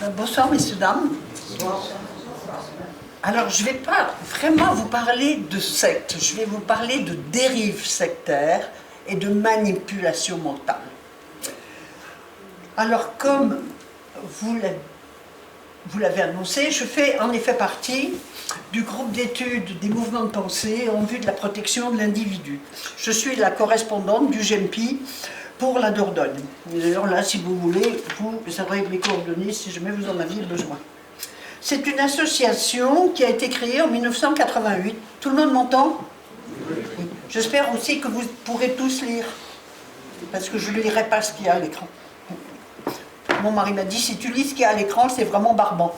Bonsoir, messieurs, dames. Alors, je ne vais pas vraiment vous parler de secte, je vais vous parler de dérives sectaires et de manipulation mentale. Alors, comme vous l'avez annoncé, je fais en effet partie du groupe d'études des mouvements de pensée en vue de la protection de l'individu. Je suis la correspondante du GEMPI pour la Dordogne. D'ailleurs, là, si vous voulez, vous aurez mes coordonnées si jamais vous en aviez besoin. C'est une association qui a été créée en 1988. Tout le monde m'entend? Oui. J'espère aussi que vous pourrez tous lire, parce que je ne lirai pas ce qu'il y a à l'écran. Mon mari m'a dit, si tu lis ce qu'il y a à l'écran, c'est vraiment barbant.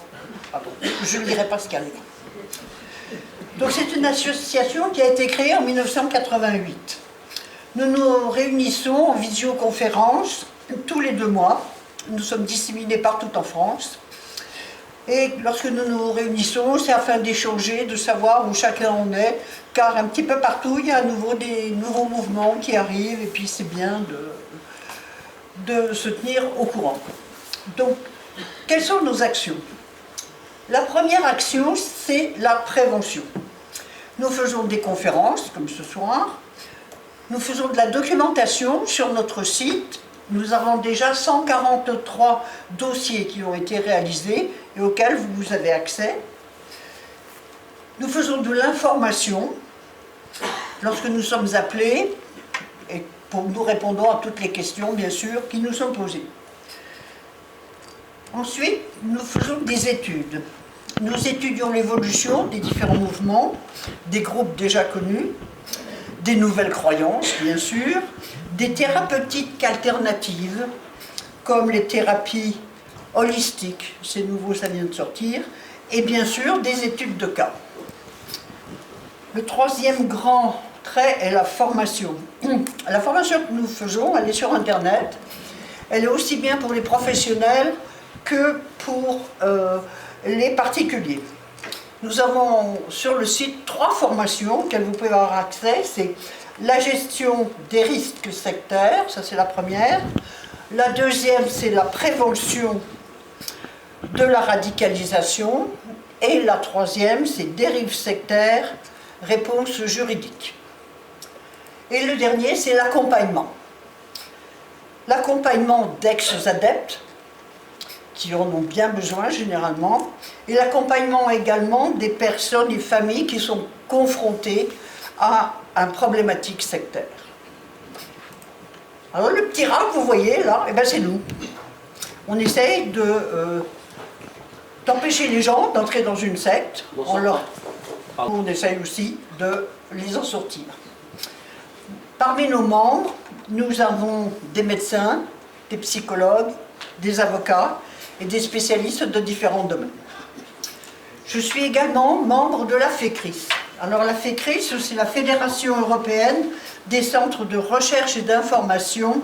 Pardon. Je ne lirai pas ce qu'il y a à l'écran. Donc c'est une association qui a été créée en 1988. Nous nous réunissons en visioconférence tous les 2 mois. Nous sommes disséminés partout en France. Et lorsque nous nous réunissons, c'est afin d'échanger, de savoir où chacun en est, car un petit peu partout, il y a à nouveau des nouveaux mouvements qui arrivent, et puis c'est bien de se tenir au courant. Donc, quelles sont nos actions? La première action, c'est la prévention. Nous faisons des conférences, comme ce soir. Nous faisons de la documentation sur notre site. Nous avons déjà 143 dossiers qui ont été réalisés et auxquels vous avez accès. Nous faisons de l'information lorsque nous sommes appelés et nous répondons à toutes les questions, bien sûr, qui nous sont posées. Ensuite, nous faisons des études. Nous étudions l'évolution des différents mouvements, des groupes déjà connus, des nouvelles croyances, bien sûr, des thérapeutiques alternatives, comme les thérapies holistiques, c'est nouveau, ça vient de sortir, et bien sûr des études de cas. Le troisième grand trait est la formation. La formation que nous faisons, elle est sur Internet, elle est aussi bien pour les professionnels que pour les particuliers. Nous avons sur le site 3 formations auxquelles vous pouvez avoir accès. C'est la gestion des risques sectaires, ça c'est la première. La deuxième, c'est la prévention de la radicalisation. Et la troisième, c'est dérives sectaires, réponse juridique. Et le dernier, c'est l'accompagnement. L'accompagnement d'ex-adeptes, qui en ont bien besoin généralement, et l'accompagnement également des personnes et familles qui sont confrontées à une problématique sectaire. Alors le petit rat que vous voyez là, eh ben, c'est nous. On essaye d'empêcher les gens d'entrer dans une secte, on essaye aussi de les en sortir. Parmi nos membres, nous avons des médecins, des psychologues, des avocats, et des spécialistes de différents domaines. Je suis également membre de la FECRIS. Alors la FECRIS, c'est la Fédération européenne des centres de recherche et d'information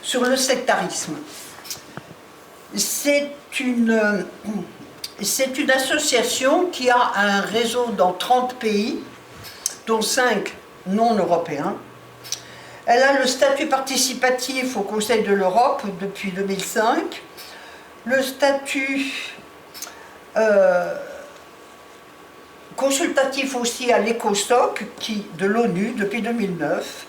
sur le sectarisme. C'est une association qui a un réseau dans 30 pays, dont 5 non européens. Elle a le statut participatif au Conseil de l'Europe depuis 2005, le statut consultatif aussi à l'ECOSOC de l'ONU depuis 2009.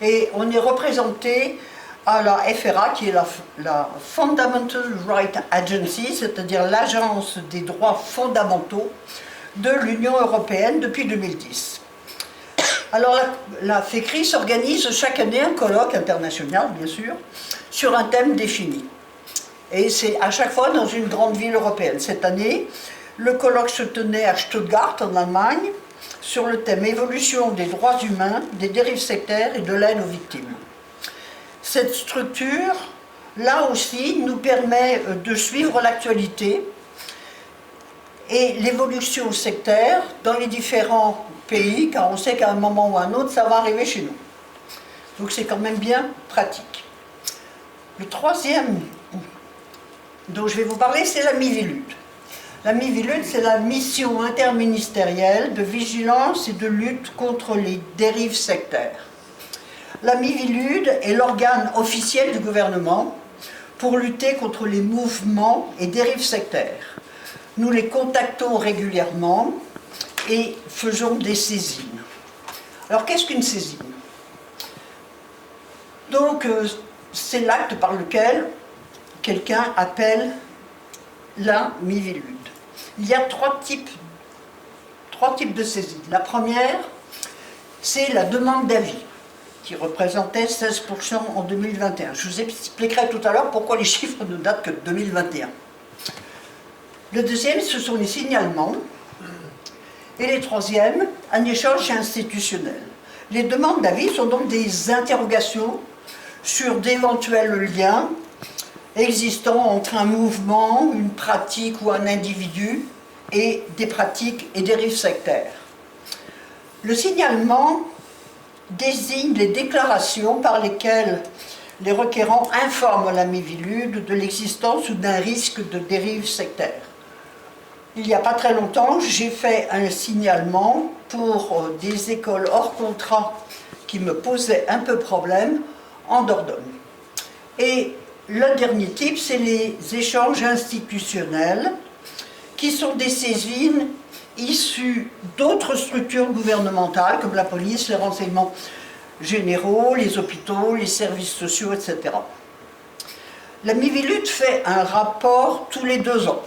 Et on est représenté à la FRA, qui est la Fundamental Rights Agency, c'est-à-dire l'agence des droits fondamentaux de l'Union européenne depuis 2010. Alors la FECRIS organise chaque année un colloque international, bien sûr, sur un thème défini. Et c'est à chaque fois dans une grande ville européenne. Cette année, le colloque se tenait à Stuttgart, en Allemagne, sur le thème « Évolution des droits humains, des dérives sectaires et de l'aide aux victimes ». Cette structure, là aussi, nous permet de suivre l'actualité et l'évolution sectaire dans les différents pays, car on sait qu'à un moment ou à un autre, ça va arriver chez nous. Donc c'est quand même bien pratique. Le troisième dont je vais vous parler, c'est la Miviludes. La Miviludes, c'est la mission interministérielle de vigilance et de lutte contre les dérives sectaires. La Miviludes est l'organe officiel du gouvernement pour lutter contre les mouvements et dérives sectaires. Nous les contactons régulièrement et faisons des saisines. Alors qu'est-ce qu'une saisine? Donc c'est l'acte par lequel quelqu'un appelle la Miviludes. Il y a trois types de saisines. La première, c'est la demande d'avis, qui représentait 16% en 2021. Je vous expliquerai tout à l'heure pourquoi les chiffres ne datent que de 2021. Le deuxième, ce sont les signalements. Et les troisièmes, un échange institutionnel. Les demandes d'avis sont donc des interrogations sur d'éventuels liens existant entre un mouvement, une pratique ou un individu et des pratiques et dérives sectaires. Le signalement désigne les déclarations par lesquelles les requérants informent la Miviludes de l'existence ou d'un risque de dérive sectaire. Il n'y a pas très longtemps, j'ai fait un signalement pour des écoles hors contrat qui me posaient un peu problème en Dordogne. Et le dernier type, c'est les échanges institutionnels, qui sont des saisines issues d'autres structures gouvernementales, comme la police, les renseignements généraux, les hôpitaux, les services sociaux, etc. La Miviludes fait un rapport tous les 2 ans.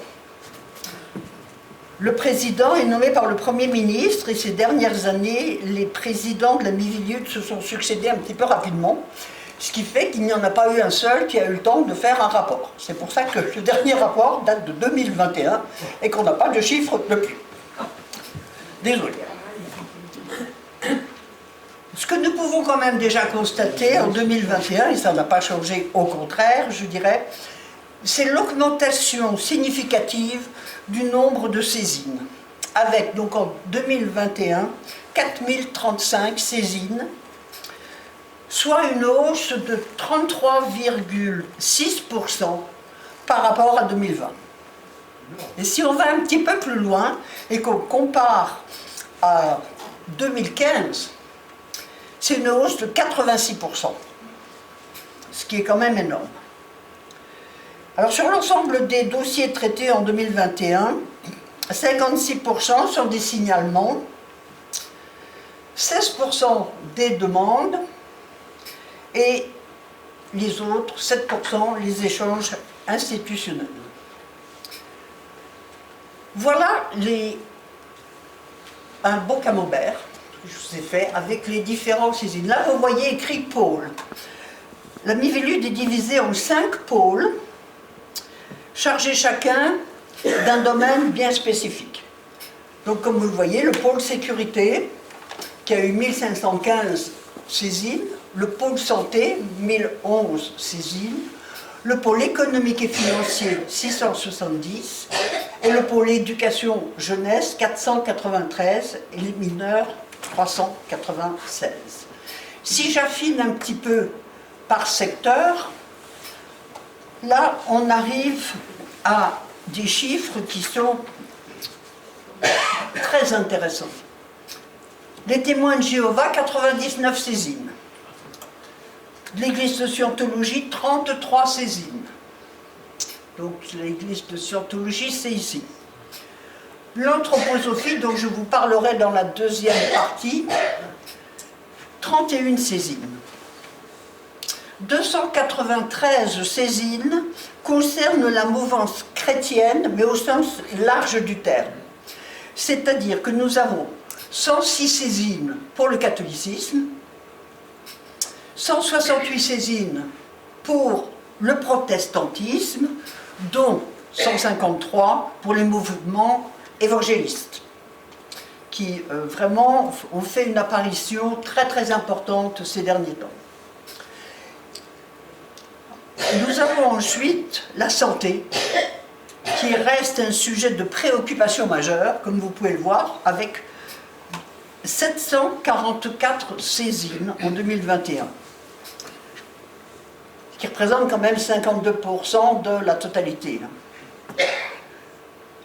Le président est nommé par le Premier ministre et ces dernières années, les présidents de la Miviludes se sont succédés un petit peu rapidement, ce qui fait qu'il n'y en a pas eu un seul qui a eu le temps de faire un rapport. C'est pour ça que le dernier rapport date de 2021 et qu'on n'a pas de chiffres depuis. Désolé. Ce que nous pouvons quand même déjà constater en 2021, et ça n'a pas changé, au contraire, je dirais, c'est l'augmentation significative du nombre de saisines, avec donc en 2021 4035 saisines, soit une hausse de 33,6% par rapport à 2020. Et si on va un petit peu plus loin et qu'on compare à 2015, c'est une hausse de 86%, ce qui est quand même énorme. Alors sur l'ensemble des dossiers traités en 2021, 56% sont des signalements, 16% des demandes et les autres, 7%, les échanges institutionnels. Voilà un beau camembert que je vous ai fait avec les différentes saisines. Là, vous voyez écrit pôle. La Miviludes est divisée en 5 pôles, chargés chacun d'un domaine bien spécifique. Donc comme vous le voyez, le pôle sécurité, qui a eu 1515 saisines, le pôle santé, 1011 saisines, le pôle économique et financier, 670, et le pôle éducation jeunesse, 493, et les mineurs, 396. Si j'affine un petit peu par secteur, là, on arrive à des chiffres qui sont très intéressants. Les témoins de Jéhovah, 99 saisines. L'église de Scientologie, 33 saisines. Donc l'église de Scientologie, c'est ici. L'anthroposophie, dont je vous parlerai dans la deuxième partie, 31 saisines. 293 saisines concernent la mouvance chrétienne, mais au sens large du terme. C'est-à-dire que nous avons 106 saisines pour le catholicisme, 168 saisines pour le protestantisme, dont 153 pour les mouvements évangélistes, qui vraiment ont fait une apparition très très importante ces derniers temps. Nous avons ensuite la santé, qui reste un sujet de préoccupation majeure, comme vous pouvez le voir, avec 744 saisines en 2021, ce qui représente quand même 52% de la totalité.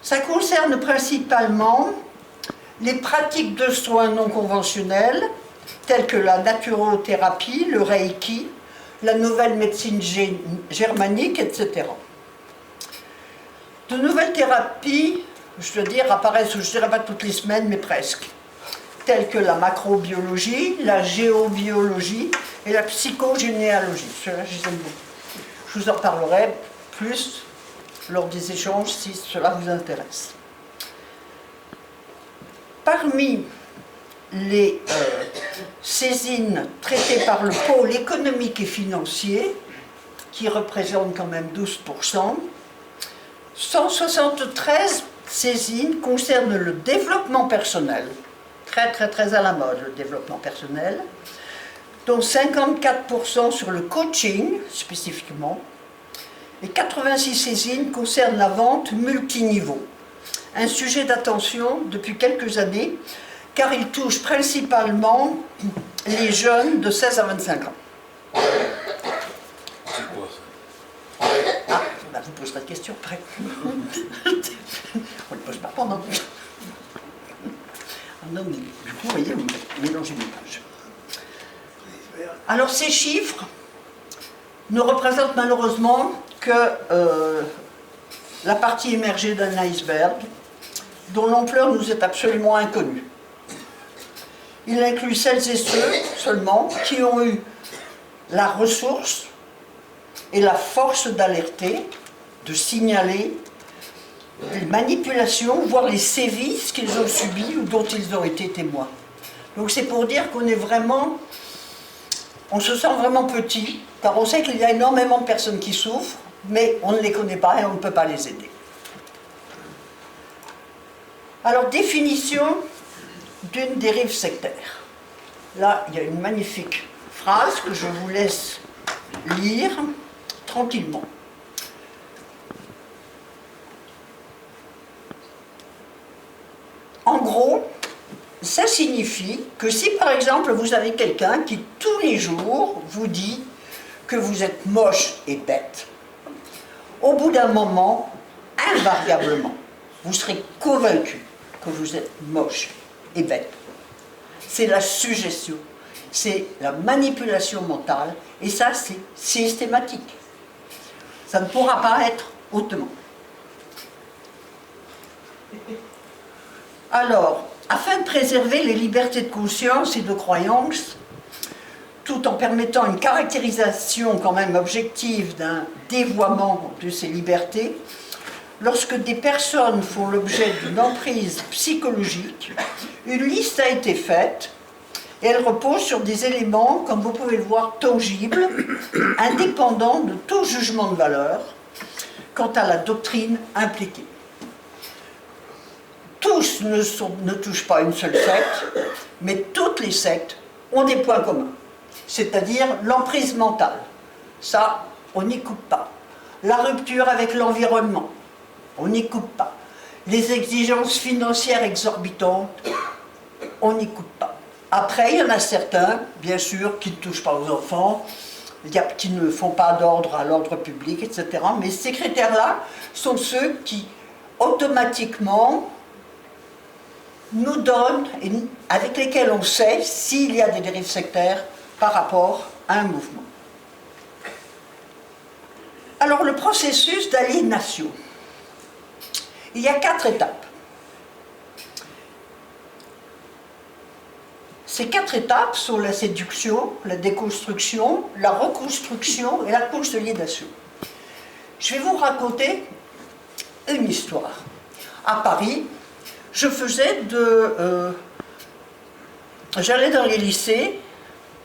Ça concerne principalement les pratiques de soins non conventionnels, telles que la naturothérapie, le reiki, la nouvelle médecine germanique, etc. De nouvelles thérapies, je veux dire, apparaissent, je ne dirais pas toutes les semaines, mais presque, telles que la macrobiologie, la géobiologie et la psychogénéalogie. Cela, je les aime beaucoup. Je vous en parlerai plus lors des échanges si cela vous intéresse. Parmi les saisines traitées par le pôle économique et financier, qui représentent quand même 12%, 173 saisines concernent le développement personnel, très à la mode le développement personnel, dont 54% sur le coaching spécifiquement, et 86 saisines concernent la vente multiniveau, un sujet d'attention depuis quelques années, car il touche principalement les jeunes de 16 à 25 ans. C'est quoi ça? Ah, bah vous poserez de questions après. On ne le pose pas pendant. Ah non, mais du coup, vous voyez, on mélange mes pages. Alors, ces chiffres ne représentent malheureusement que la partie émergée d'un iceberg, dont l'ampleur nous est absolument inconnue. Il inclut celles et ceux seulement qui ont eu la ressource et la force d'alerter, de signaler les manipulations, voire les sévices qu'ils ont subis ou dont ils ont été témoins. Donc c'est pour dire qu'on est vraiment, on se sent vraiment petit, car on sait qu'il y a énormément de personnes qui souffrent, mais on ne les connaît pas et on ne peut pas les aider. Alors, définition d'une dérive sectaire. Là, il y a une magnifique phrase que je vous laisse lire tranquillement. En gros, ça signifie que si par exemple vous avez quelqu'un qui tous les jours vous dit que vous êtes moche et bête, au bout d'un moment, invariablement, vous serez convaincu que vous êtes moche et bête. C'est la suggestion, c'est la manipulation mentale, et ça c'est systématique. Ça ne pourra pas être autrement. Alors, afin de préserver les libertés de conscience et de croyance, tout en permettant une caractérisation quand même objective d'un dévoiement de ces libertés, lorsque des personnes font l'objet d'une emprise psychologique, une liste a été faite et elle repose sur des éléments, comme vous pouvez le voir, tangibles, indépendants de tout jugement de valeur quant à la doctrine impliquée. Tous ne touchent pas une seule secte, mais toutes les sectes ont des points communs, c'est-à-dire l'emprise mentale. Ça, on n'y coupe pas. La rupture avec l'environnement, on n'y coupe pas. Les exigences financières exorbitantes, on n'y coupe pas. Après, il y en a certains, bien sûr, qui ne touchent pas aux enfants, qui ne font pas d'ordre à l'ordre public, etc. Mais ces critères-là sont ceux qui, automatiquement, nous donnent, et avec lesquels on sait s'il y a des dérives sectaires par rapport à un mouvement. Alors, le processus d'aliénation. Il y a 4 étapes. Ces 4 étapes sont la séduction, la déconstruction, la reconstruction et la consolidation. Je vais vous raconter une histoire. À Paris, j'allais dans les lycées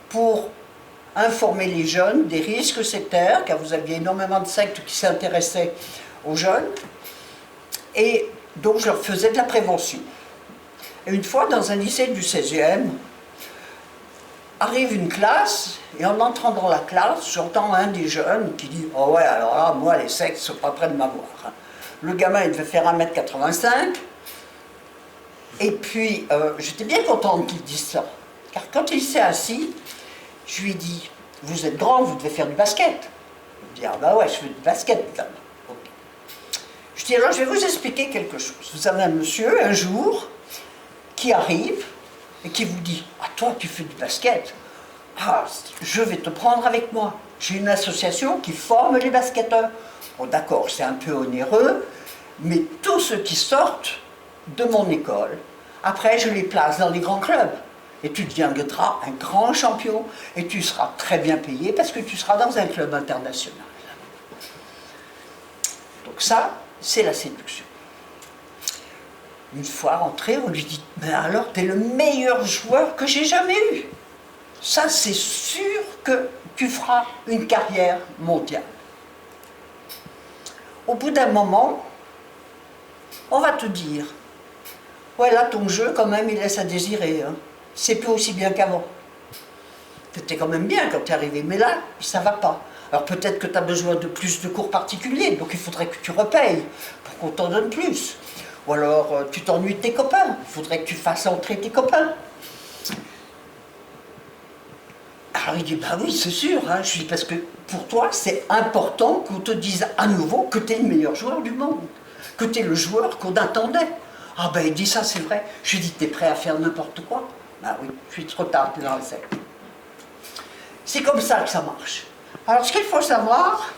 pour informer les jeunes des risques sectaires, car vous aviez énormément de sectes qui s'intéressaient aux jeunes, et donc je leur faisais de la prévention. Et une fois, dans un lycée du 16e, arrive une classe, et en entrant dans la classe, j'entends un des jeunes qui dit « Oh ouais, alors là, moi, les sectes ne sont pas près de m'avoir. » Le gamin, il devait faire 1m85, et puis j'étais bien contente qu'il dise ça. Car quand il s'est assis, je lui ai dit « Vous êtes grand, vous devez faire du basket. » Il me dit « Ah bah ouais, je fais du basket. » Okay. Je dis « Alors, je vais vous expliquer quelque chose. Vous avez un monsieur, un jour, qui arrive, et qui vous dit « Ah, toi, tu fais du basket. Ah, je vais te prendre avec moi. J'ai une association qui forme les basketteurs. Bon, d'accord, c'est un peu onéreux, mais tous ceux qui sortent de mon école, après je les place dans les grands clubs. Et tu deviendras un grand champion et tu seras très bien payé parce que tu seras dans un club international. Donc ça, c'est la séduction. Une fois rentré, on lui dit « Ben alors, t'es le meilleur joueur que j'ai jamais eu. Ça, c'est sûr que tu feras une carrière mondiale. » Au bout d'un moment, on va te dire « Ouais, là, ton jeu, quand même, il laisse à désirer. Hein. C'est plus aussi bien qu'avant. C'était quand même bien quand tu es arrivé, mais là, ça va pas. Alors peut-être que tu as besoin de plus de cours particuliers, donc il faudrait que tu repayes pour qu'on t'en donne plus. Ou alors tu t'ennuies de tes copains, il faudrait que tu fasses entrer tes copains. » Alors il dit, bah oui, c'est sûr. Hein. Je dis, parce que pour toi, c'est important qu'on te dise à nouveau que tu es le meilleur joueur du monde, que tu es le joueur qu'on attendait. Ah ben il dit, ça c'est vrai. Je lui dis, t'es prêt à faire n'importe quoi? Bah oui, je suis trop tard, t'es dans le sec. C'est comme ça que ça marche. Alors ce qu'il faut savoir,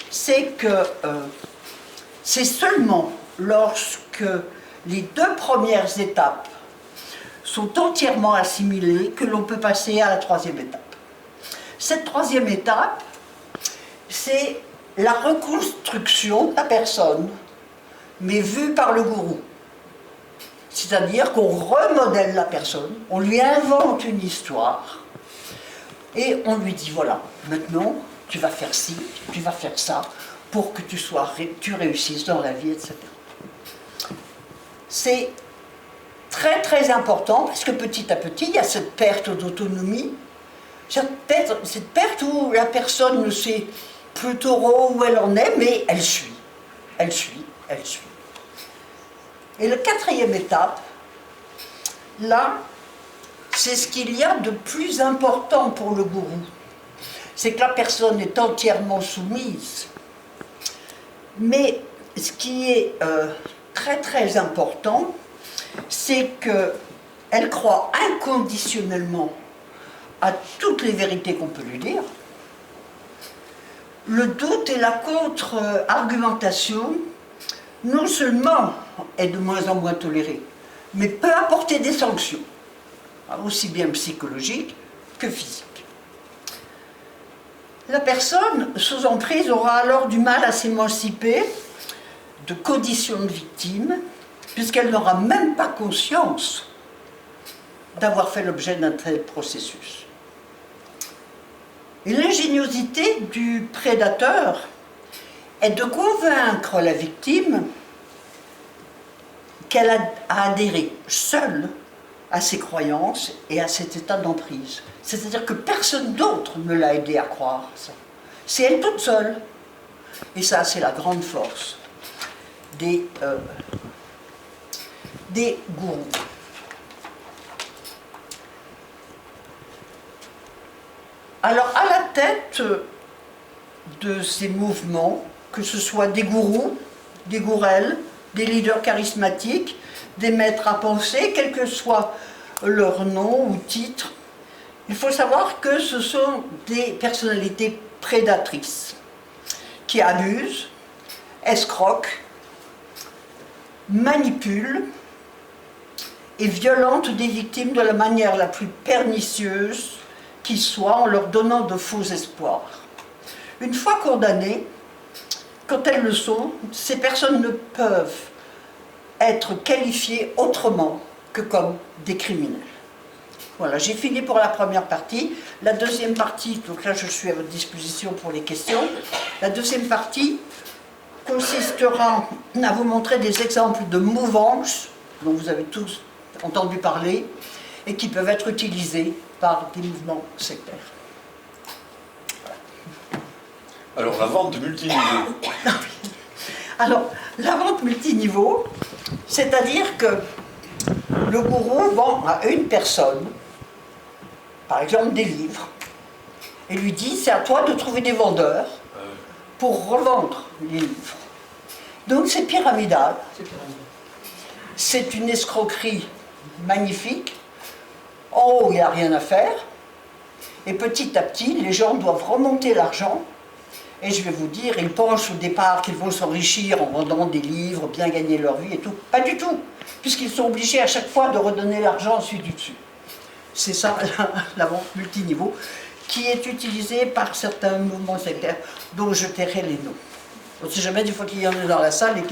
c'est que c'est seulement lorsque les 2 premières étapes sont entièrement assimilées que l'on peut passer à la 3e étape. Cette 3e étape, c'est la reconstruction de la personne, mais vue par le gourou. C'est-à-dire qu'on remodèle la personne, on lui invente une histoire, et on lui dit, voilà, maintenant, tu vas faire ci, tu vas faire ça, pour que tu réussisses dans la vie, etc. C'est très très important, parce que petit à petit, il y a cette perte d'autonomie, cette perte où la personne ne sait plus trop où elle en est, mais elle suit, elle suit, elle suit. Et la 4e étape, là, c'est ce qu'il y a de plus important pour le gourou. C'est que la personne est entièrement soumise. Mais ce qui est très très important, c'est qu'elle croit inconditionnellement à toutes les vérités qu'on peut lui dire. Le doute et la contre-argumentation, non seulement est de moins en moins tolérée, mais peut apporter des sanctions, aussi bien psychologiques que physiques. La personne sous emprise aura alors du mal à s'émanciper de conditions de victime, puisqu'elle n'aura même pas conscience d'avoir fait l'objet d'un tel processus. Et l'ingéniosité du prédateur est de convaincre la victime qu'elle a adhéré seule à ses croyances et à cet état d'emprise. C'est-à-dire que personne d'autre ne l'a aidé à croire ça. C'est elle toute seule. Et ça, c'est la grande force des gourous. Alors, à la tête de ces mouvements, que ce soit des gourous, des gourelles, des leaders charismatiques, des maîtres à penser, quel que soit leur nom ou titre, il faut savoir que ce sont des personnalités prédatrices qui abusent, escroquent, manipulent et violentent des victimes de la manière la plus pernicieuse qui soit, en leur donnant de faux espoirs. Une fois condamnées, quand elles le sont, ces personnes ne peuvent être qualifiées autrement que comme des criminels. Voilà, j'ai fini pour la première partie. La deuxième partie, donc là je suis à votre disposition pour les questions. La deuxième partie consistera à vous montrer des exemples de mouvances dont vous avez tous entendu parler et qui peuvent être utilisés par des mouvements sectaires. Alors, la vente multiniveau. Alors, la vente multiniveau, c'est-à-dire que le gourou vend à une personne, par exemple des livres, et lui dit, c'est à toi de trouver des vendeurs pour revendre les livres. Donc c'est pyramidal, c'est une escroquerie magnifique. En haut, il n'y a rien à faire. Et petit à petit, les gens doivent remonter l'argent. Et je vais vous dire, ils pensent au départ qu'ils vont s'enrichir en vendant des livres, bien gagner leur vie et tout. Pas du tout, puisqu'ils sont obligés à chaque fois de redonner l'argent ensuite du dessus. C'est ça la vente multiniveau, qui est utilisée par certains mouvements sectaires, dont je tairai les noms. On ne sait jamais, des fois qu'il y en a dans la salle et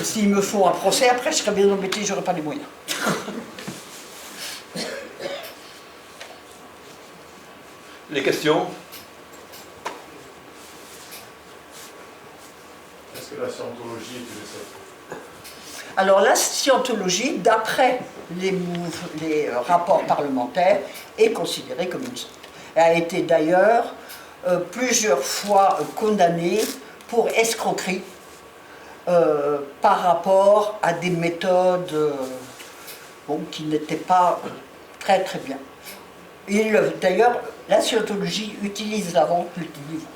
s'ils me font un procès, après je serai bien embêté, je n'aurai pas les moyens. Les questions? Est-ce que la scientologie est une secte? Alors la scientologie, d'après les rapports parlementaires, est considérée comme une secte. Elle a été d'ailleurs plusieurs fois condamnée pour escroquerie par rapport à des méthodes qui n'étaient pas très très bien. D'ailleurs, la scientologie utilise la vente multiniveau,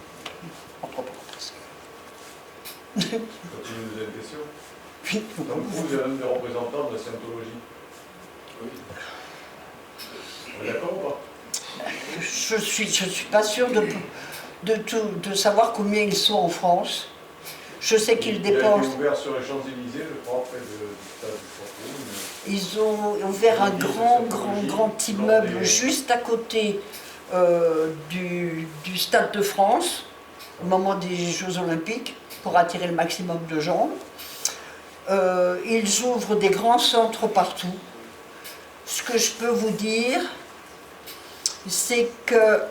entre parenthèses. Continue une deuxième question. Oui. Donc vous êtes un des représentants de la scientologie. Oui. On est d'accord ou pas? Je suis pas sûre de savoir combien ils sont en France. Je sais qu'ils dépensent. Ils ont ouvert sur les Champs-Élysées, je crois, près du stade du Château. Ils ont ouvert un grand immeuble juste à côté du Stade de France, au moment des Jeux Olympiques, pour attirer le maximum de gens. Ils ouvrent des grands centres partout. Ce que je peux vous dire, c'est que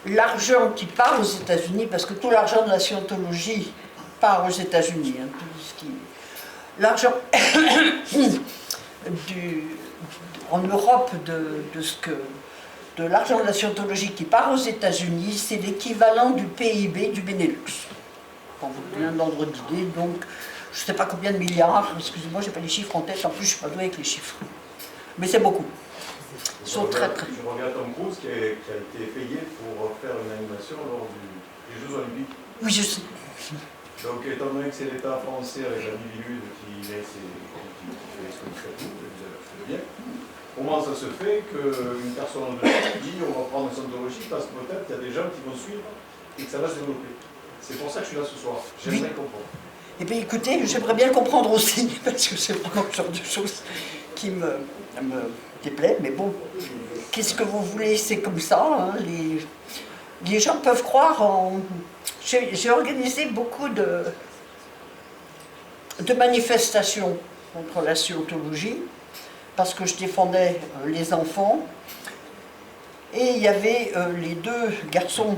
l'argent qui part aux États-Unis, parce que tout l'argent de la scientologie part aux États-Unis, hein, l'argent en Europe de l'argent de la scientologie qui part aux États-Unis, c'est l'équivalent du PIB du Benelux. Pour vous donner un ordre d'idée, donc je ne sais pas combien de milliards, excusez-moi, je n'ai pas les chiffres en tête, en plus je ne suis pas douée avec les chiffres. Mais c'est beaucoup. Ils sont très très... Je regarde Tom Cruise qui a été payé pour faire une animation lors des Jeux Olympiques. Oui, je sais. Donc étant donné que c'est l'État français avec la Mivilude qui fait ce qu'il fait tout, bien, comment ça se fait qu'une personne dit on va prendre une scientologie parce que peut-être il y a des gens qui vont suivre et que ça va se développer. C'est pour ça que je suis là ce soir. J'aimerais comprendre. Eh bien écoutez, j'aimerais bien comprendre aussi, parce que c'est vraiment le genre de choses qui me déplaît, mais bon, qu'est-ce que vous voulez, c'est comme ça, hein, les gens peuvent croire en... J'ai organisé beaucoup de manifestations contre la scientologie, parce que je défendais les enfants, et il y avait les deux garçons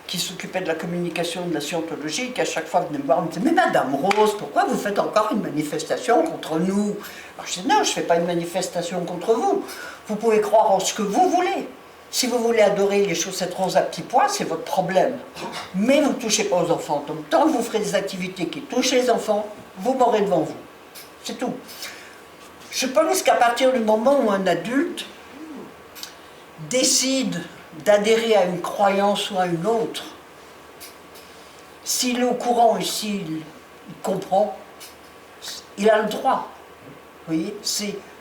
qui s'occupait de la communication de la scientologie, qui à chaque fois venait me voir, me disait « Mais Madame Rose, pourquoi vous faites encore une manifestation contre nous ?» Alors je dis « Non, je ne fais pas une manifestation contre vous. Vous pouvez croire en ce que vous voulez. Si vous voulez adorer les chaussettes roses à petits pois, c'est votre problème. Mais vous ne touchez pas aux enfants. Donc tant que vous ferez des activités qui touchent les enfants, vous m'aurez devant vous. C'est tout. » Je pense qu'à partir du moment où un adulte décide d'adhérer à une croyance ou à une autre, s'il est au courant et s'il comprend, il a le droit. Vous voyez,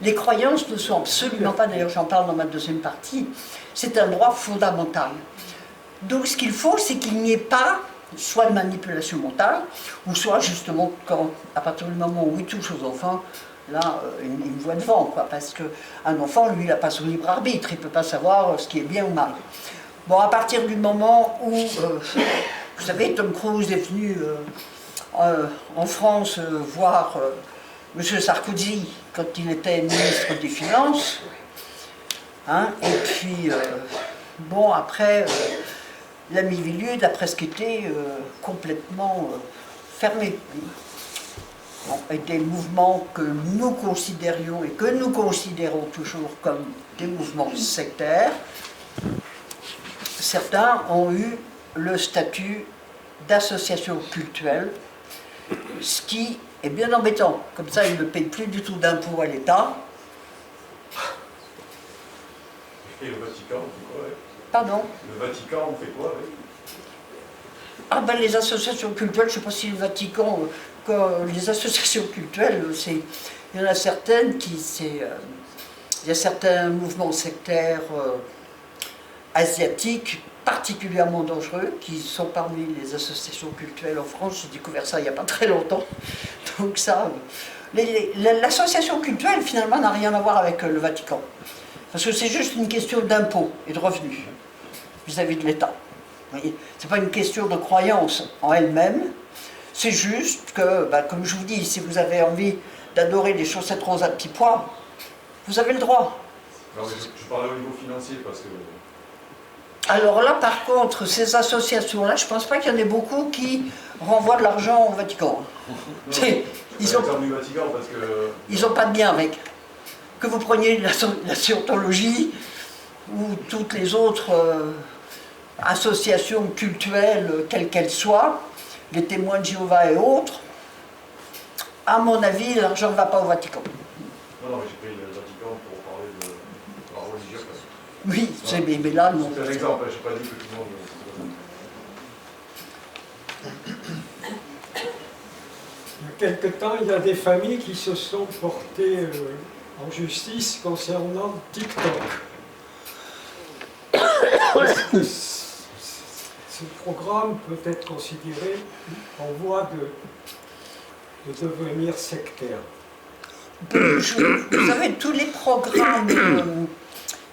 les croyances ne sont absolument pas, d'ailleurs j'en parle dans ma deuxième partie, c'est un droit fondamental. Donc ce qu'il faut, c'est qu'il n'y ait pas soit de manipulation mentale, ou soit justement, à partir du moment où il touche aux enfants, là, une voie devant, quoi, parce qu'un enfant, lui, il n'a pas son libre arbitre, il ne peut pas savoir ce qui est bien ou mal. Bon, à partir du moment où, vous savez, Tom Cruise est venu en France voir M. Sarkozy quand il était ministre des Finances, hein, et puis, bon, après, la Mivilude a presque été complètement fermée. Bon, et des mouvements que nous considérions et que nous considérons toujours comme des mouvements sectaires, certains ont eu le statut d'association cultuelle, ce qui est bien embêtant. Comme ça, ils ne payent plus du tout d'impôts à l'État. Et le Vatican, on fait quoi avec? Pardon? Le Vatican, on fait quoi avec? Ah ben les associations culturelles, je ne sais pas si le Vatican... les associations culturelles, il y en a certaines qui il y a certains mouvements sectaires asiatiques particulièrement dangereux, qui sont parmi les associations cultuelles en France. J'ai découvert ça il n'y a pas très longtemps. Donc ça, l'association cultuelle finalement n'a rien à voir avec le Vatican. Parce que c'est juste une question d'impôt et de revenus vis-à-vis de l'État. Ce n'est pas une question de croyance en elle-même, c'est juste que, comme je vous dis, si vous avez envie d'adorer des chaussettes roses à petits pois, vous avez le droit. Non, mais je parlais au niveau financier parce que... Alors là, par contre, ces associations-là, je ne pense pas qu'il y en ait beaucoup qui renvoient de l'argent au Vatican. Ils n'ont pas de bien avec. Que vous preniez la scientologie ou toutes les autres associations cultuelles, quelles qu'elles soient, les témoins de Jéhovah et autres, à mon avis, l'argent ne va pas au Vatican. Non, mais j'ai pris le Vatican pour parler de la religion. Oui, mais là, non. C'est un exemple, je n'ai pas dit que tout le monde... Il y a quelque temps, il y a des familles qui se sont portées en justice concernant TikTok. Est-ce que ce programme peut être considéré en voie de devenir sectaire? Vous savez, tous les programmes,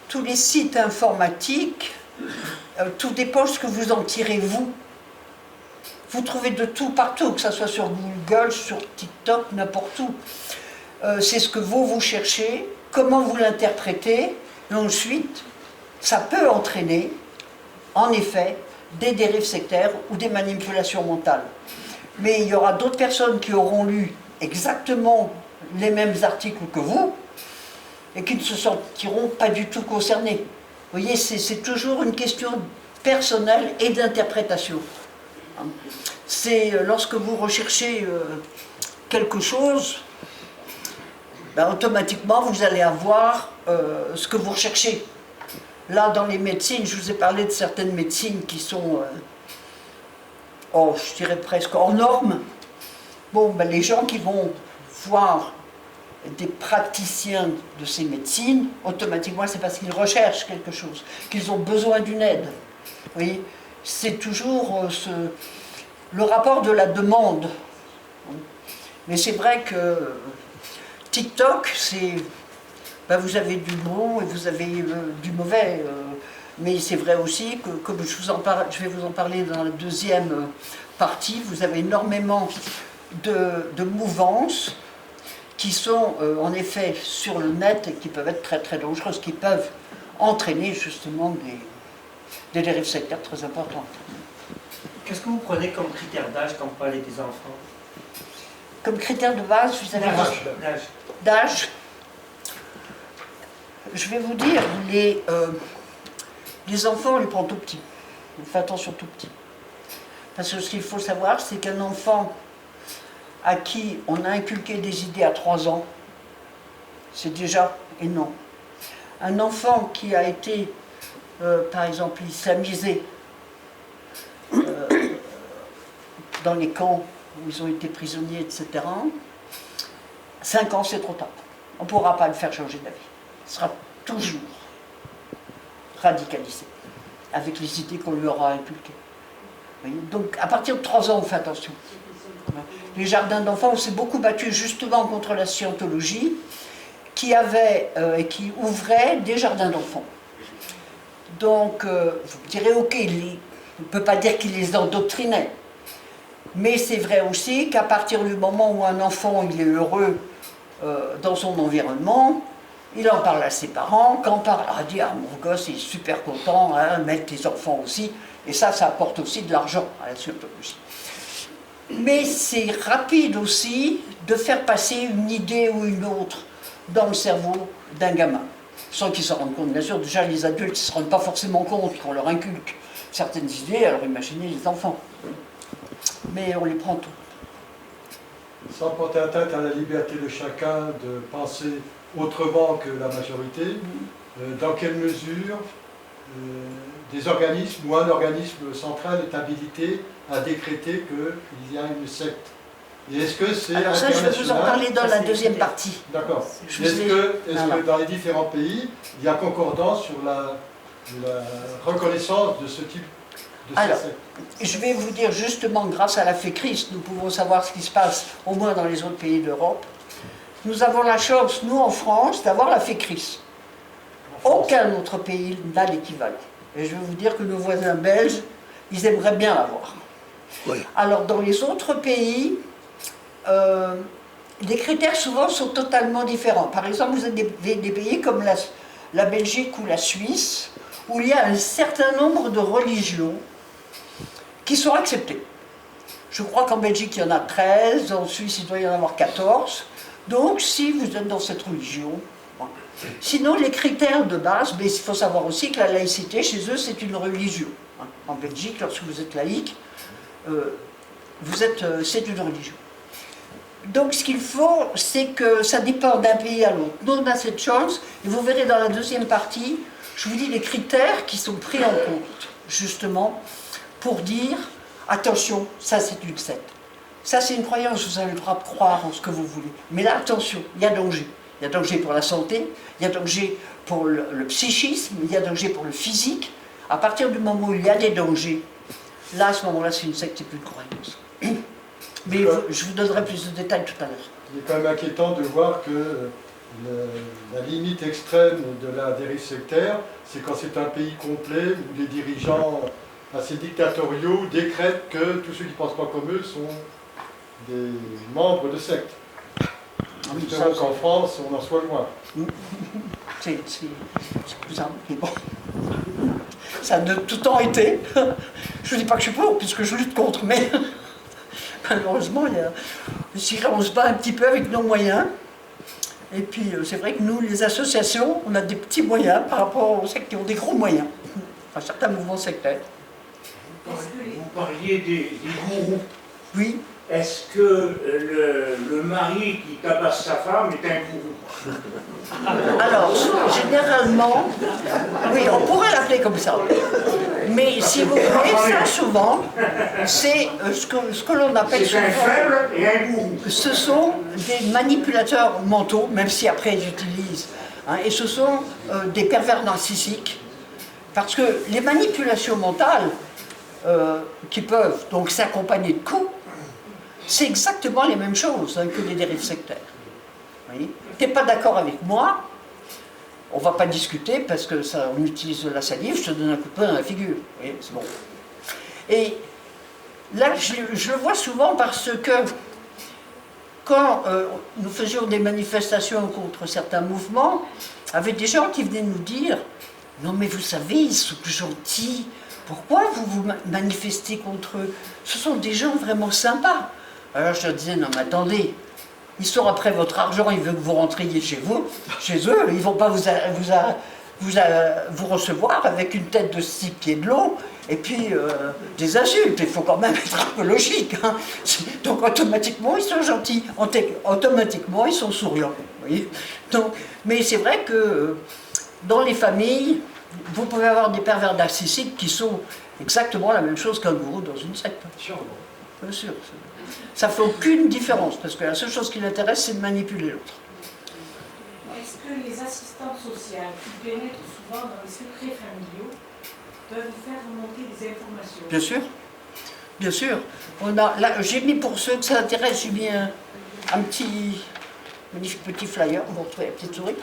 tous les sites informatiques, tout dépend de ce que vous en tirez vous. Vous trouvez de tout partout, que ce soit sur Google, sur TikTok, n'importe où. C'est ce que vous cherchez, comment vous l'interprétez, et ensuite, ça peut entraîner, en effet, des dérives sectaires ou des manipulations mentales. Mais il y aura d'autres personnes qui auront lu exactement les mêmes articles que vous, et qui ne se sentiront pas du tout concernés. Vous voyez, c'est toujours une question personnelle et d'interprétation. C'est lorsque vous recherchez quelque chose, automatiquement vous allez avoir ce que vous recherchez. Là, dans les médecines, je vous ai parlé de certaines médecines qui sont, je dirais presque hors normes. Bon, les gens qui vont voir des praticiens de ces médecines, automatiquement, c'est parce qu'ils recherchent quelque chose, qu'ils ont besoin d'une aide. Vous voyez, c'est toujours le rapport de la demande. Mais c'est vrai que TikTok, c'est... vous avez du bon et vous avez du mauvais. Mais c'est vrai aussi que, comme je vais vous en parler dans la deuxième partie, vous avez énormément de mouvances qui sont en effet sur le net et qui peuvent être très très dangereuses, qui peuvent entraîner justement des dérives sectaires très importantes. Qu'est-ce que vous prenez comme critère d'âge quand vous parlez des enfants? Comme critère de base, vous avez d'âge. Je vais vous dire, les enfants, on les prend tout petits. On fait attention tout petit. Parce que ce qu'il faut savoir, c'est qu'un enfant à qui on a inculqué des idées à 3 ans, c'est déjà énorme. Un enfant qui a été, par exemple, islamisé dans les camps où ils ont été prisonniers, etc., 5 ans, c'est trop tard. On ne pourra pas le faire changer d'avis. Il sera toujours radicalisé, avec les idées qu'on lui aura inculquées. Donc, à partir de 3 ans, on fait attention. Les jardins d'enfants, on s'est beaucoup battu justement contre la scientologie, qui avait et qui ouvrait des jardins d'enfants. Donc, vous me direz, ok, on ne peut pas dire qu'il les endoctrinait. Mais c'est vrai aussi qu'à partir du moment où un enfant il est heureux dans son environnement, il en parle à ses parents, quand on parle, il dit « Ah, mon gosse il est super content, hein, mettre tes enfants aussi ». Et ça apporte aussi de l'argent à la scientologie. Mais c'est rapide aussi de faire passer une idée ou une autre dans le cerveau d'un gamin, sans qu'il s'en rende compte. Bien sûr, déjà les adultes ne se rendent pas forcément compte qu'on leur inculque certaines idées, alors imaginez les enfants. Mais on les prend tous. Sans porter atteinte à la liberté de chacun de penser autrement que la majorité, dans quelle mesure des organismes ou un organisme central est habilité à décréter qu'il y a une secte Et est-ce que c'est Alors ça, je vais vous en parler dans la deuxième partie. D'accord. Je Est-ce vous ai- que dans les différents pays, il y a concordance sur la reconnaissance de ce type de Alors, secte? Je vais vous dire justement, grâce à la FECRIS, nous pouvons savoir ce qui se passe, au moins dans les autres pays d'Europe. Nous avons la chance, nous en France, d'avoir la FECRIS. Aucun autre pays n'a l'équivalent. Et je vais vous dire que nos voisins belges, ils aimeraient bien l'avoir. Oui. Alors, dans les autres pays, les critères souvent sont totalement différents. Par exemple, vous avez des pays comme la Belgique ou la Suisse, où il y a un certain nombre de religions qui sont acceptées. Je crois qu'en Belgique, il y en a 13, en Suisse, il doit y en avoir 14. Donc, si vous êtes dans cette religion... Bon. Sinon, les critères de base, mais il faut savoir aussi que la laïcité, chez eux, c'est une religion. En Belgique, lorsque vous êtes laïque, c'est une religion. Donc, ce qu'il faut, c'est que ça dépend d'un pays à l'autre. Nous, on a cette chance, et vous verrez dans la deuxième partie, je vous dis les critères qui sont pris en compte, justement, pour dire, attention, ça c'est une secte. Ça c'est une croyance, vous avez le droit de croire en ce que vous voulez. Mais là, attention, il y a danger. Il y a danger pour la santé, il y a danger pour le psychisme, il y a danger pour le physique. À partir du moment où il y a des dangers, là, à ce moment-là, c'est une secte et plus une croyance. Mais je vous donnerai plus de détails tout à l'heure. Il est quand même inquiétant de voir que la limite extrême de la dérive sectaire, c'est quand c'est un pays complet où les dirigeants assez dictatoriaux décrètent que tous ceux qui ne pensent pas comme eux sont des membres de sectes. Espérons qu'en France, on en soit loin. C'est plus simple, mais bon. Ça a de tout temps été. Je ne dis pas que je suis pour, puisque je lutte contre, mais malheureusement, on se bat un petit peu avec nos moyens. Et puis, c'est vrai que nous, les associations, on a des petits moyens par rapport aux sectes qui ont des gros moyens. Enfin, certains mouvements sectaires. Vous parliez des gourous. Oui. Est-ce que le mari qui tabasse sa femme est un gourou? Alors, généralement, oui, on pourrait l'appeler comme ça. Mais si vous voulez, ça souvent, c'est ce que l'on appelle C'est un souvent... faible et un gourou. Ce sont des manipulateurs mentaux, même si après ils utilisent. Et ce sont des pervers narcissiques. Parce que les manipulations mentales, qui peuvent donc s'accompagner de coups, c'est exactement les mêmes choses que les dérives sectaires. Tu n'es pas d'accord avec moi, on ne va pas discuter parce que ça, on utilise de la salive, je te donne un coup de poing dans la figure. C'est bon. Et là, je le vois souvent parce que quand nous faisions des manifestations contre certains mouvements, il y avait des gens qui venaient nous dire « Non mais vous savez, ils sont gentils, pourquoi vous vous manifestez contre eux? Ce sont des gens vraiment sympas. » Alors je leur disais « Non mais attendez, ils sont après votre argent, ils veulent que vous rentriez chez eux, ils ne vont pas vous recevoir avec une tête de 6 pieds de long et puis des insultes. Il faut quand même être un peu logique. Hein. Donc automatiquement, ils sont gentils, automatiquement, ils sont souriants. Vous voyez. Donc, mais c'est vrai que dans les familles, vous pouvez avoir des pervers narcissiques qui sont exactement la même chose qu'un gourou dans une secte. Bien sûr. Ça ne fait aucune différence, parce que la seule chose qui l'intéresse, c'est de manipuler l'autre. Est-ce que les assistantes sociales qui pénètrent souvent dans les secrets familiaux peuvent vous faire remonter des informations? Bien sûr. Bien sûr. J'ai mis, pour ceux que ça intéresse, j'ai mis un magnifique petit flyer, vous retrouvez la petite souris,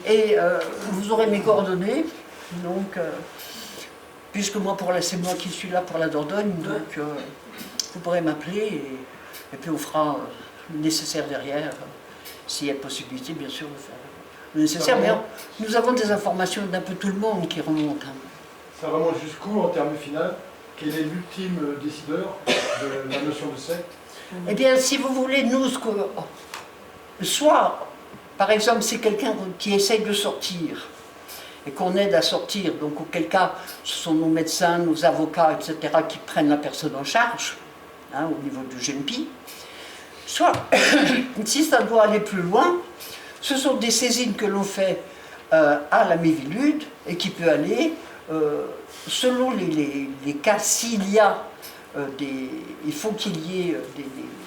et vous aurez mes coordonnées. Donc, puisque moi, c'est moi qui suis là pour la Dordogne, donc vous pourrez m'appeler et puis on fera le nécessaire derrière, s'il y a possibilité, bien sûr, de faire le nécessaire. Mais nous avons des informations d'un peu tout le monde qui remontent. Ça remonte jusqu'où en termes final? Quel est l'ultime décideur de la notion de secte? Eh bien, si vous voulez, nous, soit, par exemple, c'est quelqu'un qui essaye de sortir, et qu'on aide à sortir, donc auquel cas, ce sont nos médecins, nos avocats, etc., qui prennent la personne en charge, au niveau du GEMPI. Soit, si ça doit aller plus loin, ce sont des saisines que l'on fait à la Miviludes, et qui peut aller, selon les cas, s'il y a il faut qu'il y ait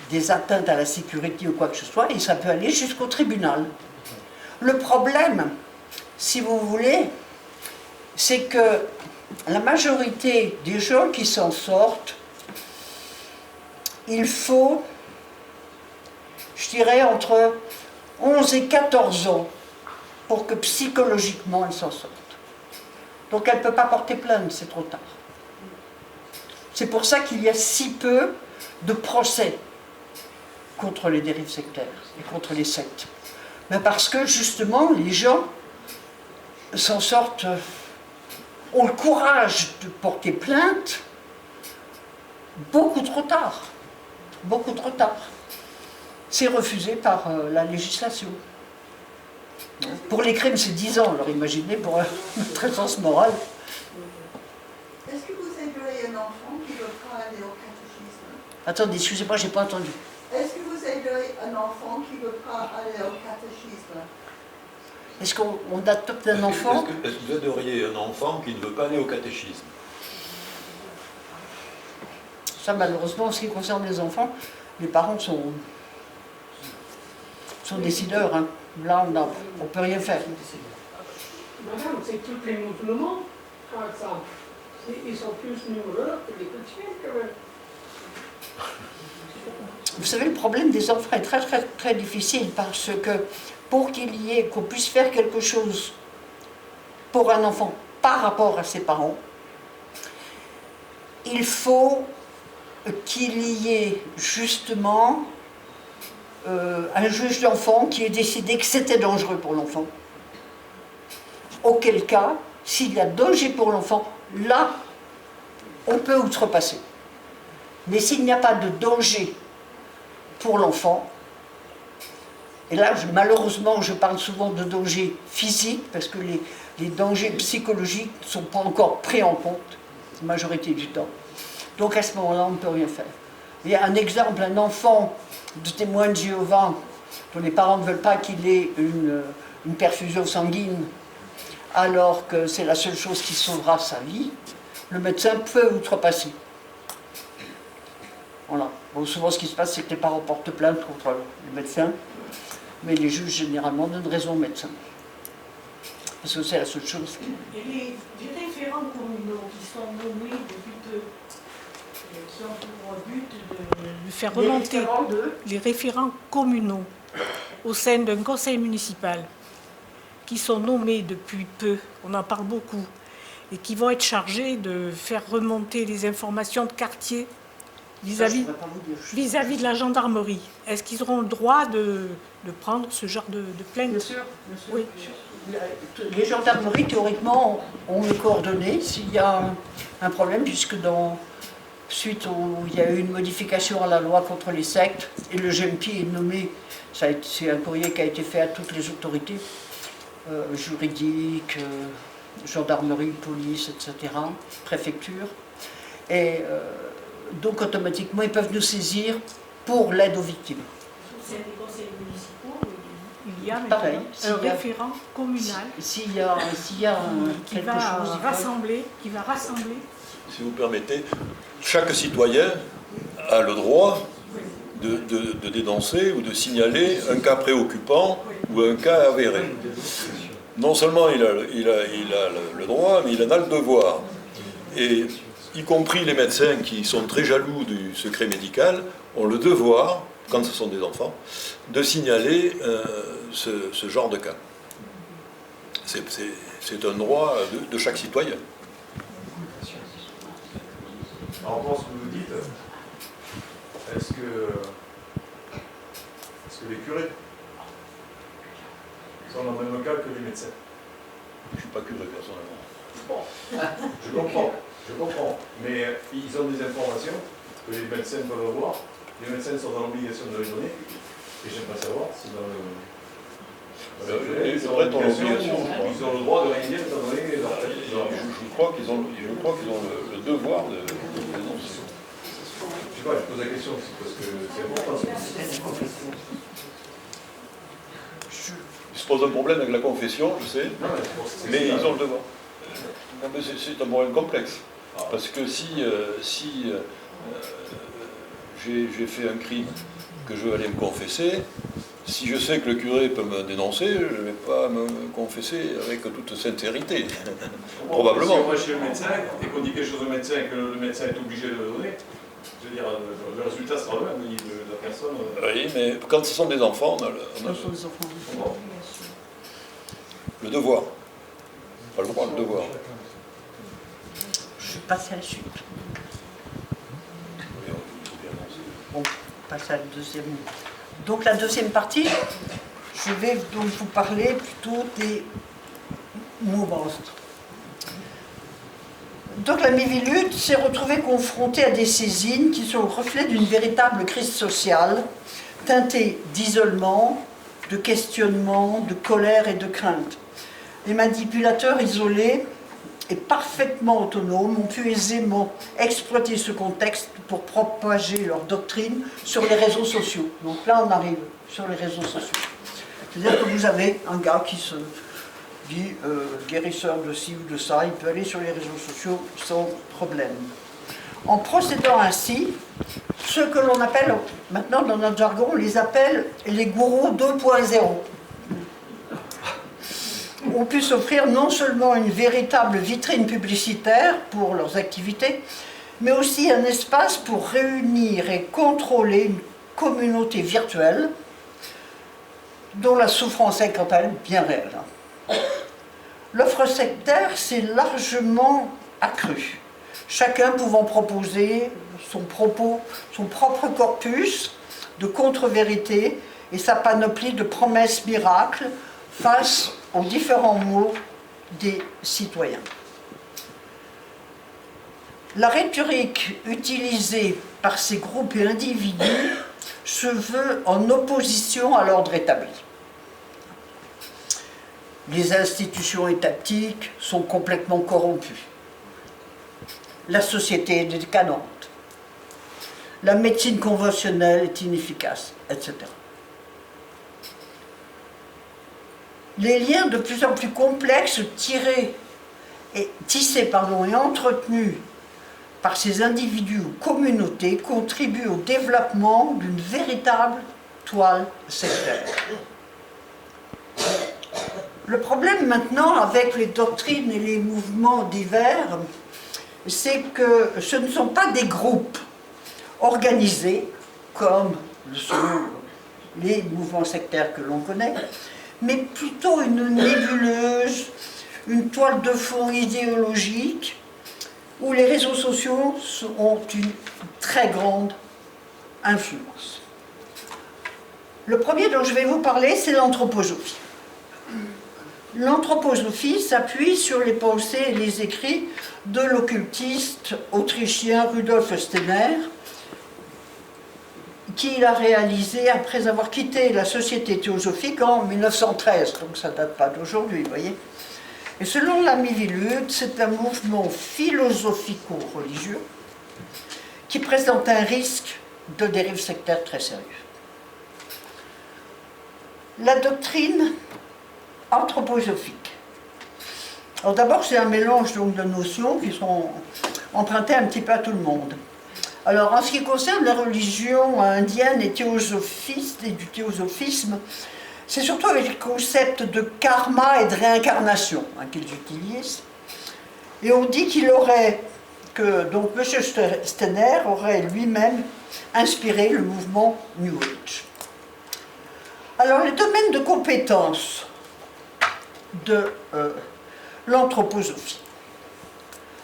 des atteintes à la sécurité ou quoi que ce soit, et ça peut aller jusqu'au tribunal. Le problème, si vous voulez, c'est que la majorité des gens qui s'en sortent, il faut, je dirais, entre 11 et 14 ans pour que psychologiquement elle s'en sorte. Donc elle ne peut pas porter plainte, c'est trop tard. C'est pour ça qu'il y a si peu de procès contre les dérives sectaires et contre les sectes. Mais parce que justement, les gens s'en sortent, ont le courage de porter plainte beaucoup trop tard. Beaucoup trop tard. C'est refusé par la législation. Pour les crimes, c'est 10 ans, alors imaginez pour notre essence morale. Est-ce que vous aideriez un enfant qui ne veut pas aller au catéchisme? Attendez, excusez-moi, j'ai pas entendu. Est-ce que vous aideriez un enfant qui ne veut pas aller au catéchisme? Est-ce qu'on adopte un enfant? Est-ce que vous aideriez un enfant qui ne veut pas aller au catéchisme? Ça, malheureusement, en ce qui concerne les enfants, les parents sont décideurs. Hein. Là, on ne peut rien faire. Madame, c'est tous les mouvements, par exemple. Ils sont plus nombreux que les chrétiens, quand même. Vous savez, le problème des enfants est très, très, très difficile parce que pour qu'on puisse faire quelque chose pour un enfant par rapport à ses parents, il faut qu'il y ait justement un juge d'enfant qui ait décidé que c'était dangereux pour l'enfant. Auquel cas, s'il y a danger pour l'enfant, là, on peut outrepasser. Mais s'il n'y a pas de danger pour l'enfant, et là, malheureusement, je parle souvent de danger physique, parce que les dangers psychologiques ne sont pas encore pris en compte, la majorité du temps. Donc à ce moment-là, on ne peut rien faire. Il y a un exemple, un enfant de témoin de Jéhovah, dont les parents ne veulent pas qu'il ait une perfusion sanguine, alors que c'est la seule chose qui sauvera sa vie, le médecin peut outrepasser. Voilà. Bon, souvent, ce qui se passe, c'est que les parents portent plainte contre les médecins, mais les juges, généralement, donnent raison aux médecins. Parce que c'est la seule chose. Et les référents communaux qui sont nommés depuis peu, qui ont pour but de faire remonter les référents communaux au sein d'un conseil municipal, qui sont nommés depuis peu, on en parle beaucoup, et qui vont être chargés de faire remonter les informations de quartier vis-à-vis de la gendarmerie. Est-ce qu'ils auront le droit de prendre ce genre de plainte? Bien sûr, bien sûr. Oui. Les gendarmeries, théoriquement, ont les coordonnées s'il y a un problème, puisque suite il y a eu une modification à la loi contre les sectes, et le GMPI est nommé, c'est un courrier qui a été fait à toutes les autorités, juridiques, gendarmerie, police, etc., préfecture. Et donc automatiquement, ils peuvent nous saisir pour l'aide aux victimes. C'est des conseils municipaux. Il y a Pareil, un référent communal s'il y a qui va rassembler. Si vous permettez, chaque citoyen a le droit de dénoncer ou de signaler un cas préoccupant ou un cas avéré. Non seulement il a le droit, mais il en a le devoir. Et y compris les médecins qui sont très jaloux du secret médical, ont le devoir, quand ce sont des enfants, de signaler ce genre de cas. C'est un droit de chaque citoyen. Alors, pour ce que vous dites, est-ce que les curés sont dans le même cas que les médecins? Je ne suis pas curé personnellement. Bon, je comprends. Mais ils ont des informations que les médecins peuvent avoir. Les médecins sont dans l'obligation de les donner. Et j'aimerais savoir si dans le... ils ont le droit de rien dire étant donné leur tête. Je crois qu'ils ont le devoir de dénoncer. Je sais pas, je pose la question aussi parce que c'est important. Il se pose un problème avec la confession, je sais, mais ils ont le devoir. C'est un problème complexe. Parce que si j'ai fait un crime, que je vais aller me confesser, si je sais que le curé peut me dénoncer, je ne vais pas me confesser avec toute sincérité. Probablement. Si on va chez le médecin et qu'on dit quelque chose au médecin et que le médecin est obligé de le donner, je veux dire, le résultat sera le même au niveau de la personne. Oui, mais quand ce sont des enfants, on a le devoir. Pas le droit, le devoir. Je passe à la suite. On passe à la deuxième. Donc la deuxième partie, je vais donc vous parler plutôt des mouvances. Donc la Miviludes s'est retrouvée confrontée à des saisines qui sont le reflet d'une véritable crise sociale, teintée d'isolement, de questionnement, de colère et de crainte. Les manipulateurs isolés et parfaitement autonomes ont pu aisément exploiter ce contexte pour propager leur doctrine sur les réseaux sociaux. Donc là, on arrive sur les réseaux sociaux. C'est-à-dire que vous avez un gars qui se dit guérisseur de ci ou de ça, il peut aller sur les réseaux sociaux sans problème. En procédant ainsi, ceux que l'on appelle, maintenant dans notre jargon, on les appelle les gourous 2.0. Ont pu s'offrir non seulement une véritable vitrine publicitaire pour leurs activités, mais aussi un espace pour réunir et contrôler une communauté virtuelle dont la souffrance est quant à elle bien réelle. L'offre sectaire s'est largement accrue, chacun pouvant proposer son propre corpus de contre-vérités et sa panoplie de promesses miracles face aux différents maux des citoyens. La rhétorique utilisée par ces groupes et individus se veut en opposition à l'ordre établi. Les institutions étatiques sont complètement corrompues. La société est décadente. La médecine conventionnelle est inefficace, etc. Les liens de plus en plus complexes tissés et entretenus par ces individus ou communautés contribuent au développement d'une véritable toile sectaire. Le problème maintenant avec les doctrines et les mouvements divers, c'est que ce ne sont pas des groupes organisés comme sont les mouvements sectaires que l'on connaît, mais plutôt une nébuleuse, une toile de fond idéologique où les réseaux sociaux ont une très grande influence. Le premier dont je vais vous parler, c'est l'anthroposophie. L'anthroposophie s'appuie sur les pensées et les écrits de l'occultiste autrichien Rudolf Steiner, qu'il a réalisé après avoir quitté la Société théosophique en 1913, donc ça ne date pas d'aujourd'hui, vous voyez. Et selon la Miviludes, c'est un mouvement philosophico-religieux qui présente un risque de dérive sectaire très sérieux. La doctrine anthroposophique. Alors d'abord, c'est un mélange donc, de notions qui sont empruntées un petit peu à tout le monde. Alors, en ce qui concerne la religion indienne et théosophiste et du théosophisme, c'est surtout avec le concept de karma et de réincarnation qu'ils utilisent. Et on dit donc M. Steiner aurait lui-même inspiré le mouvement New Age. Alors, les domaines de compétences de l'anthroposophie.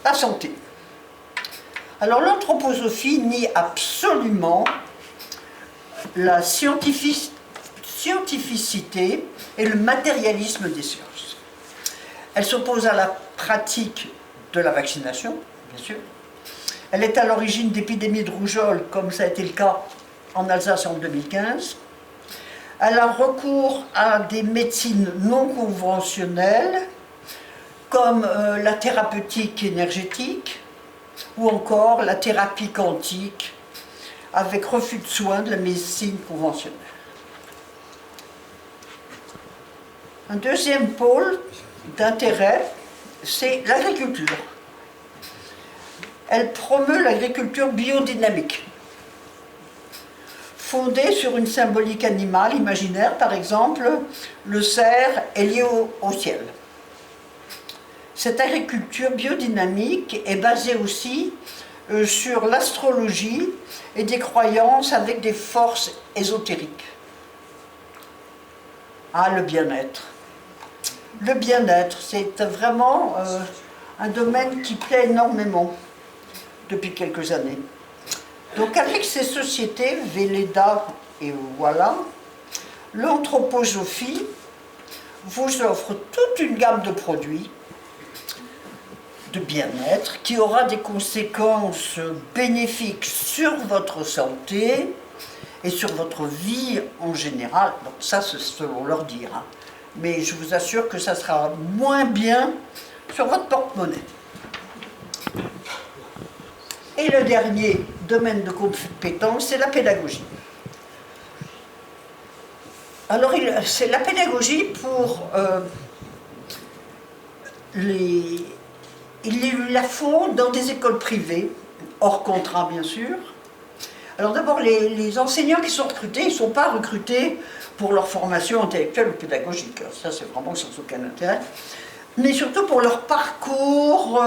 La santé. Alors l'anthroposophie nie absolument la scientificité et le matérialisme des sciences. Elle s'oppose à la pratique de la vaccination, bien sûr. Elle est à l'origine d'épidémies de rougeole, comme ça a été le cas en Alsace en 2015. Elle a recours à des médecines non conventionnelles, comme la thérapeutique énergétique, ou encore la thérapie quantique, avec refus de soins de la médecine conventionnelle. Un deuxième pôle d'intérêt, c'est l'agriculture. Elle promeut l'agriculture biodynamique, fondée sur une symbolique animale imaginaire, par exemple, le cerf est lié au ciel. Cette agriculture biodynamique est basée aussi sur l'astrologie et des croyances avec des forces ésotériques. Ah, le bien-être. Le bien-être, c'est vraiment un domaine qui plaît énormément depuis quelques années. Donc avec ces sociétés, Velleda et voilà, l'anthroposophie vous offre toute une gamme de produits de bien-être qui aura des conséquences bénéfiques sur votre santé et sur votre vie en général. Donc ça, c'est selon leur dire. Hein. Mais je vous assure que ça sera moins bien sur votre porte-monnaie. Et le dernier domaine de compétence, c'est la pédagogie. Alors, c'est la pédagogie pour il la faut dans des écoles privées, hors contrat bien sûr. Alors d'abord, les enseignants qui sont recrutés, ils ne sont pas recrutés pour leur formation intellectuelle ou pédagogique. Ça, c'est vraiment sans aucun intérêt. Mais surtout pour leur parcours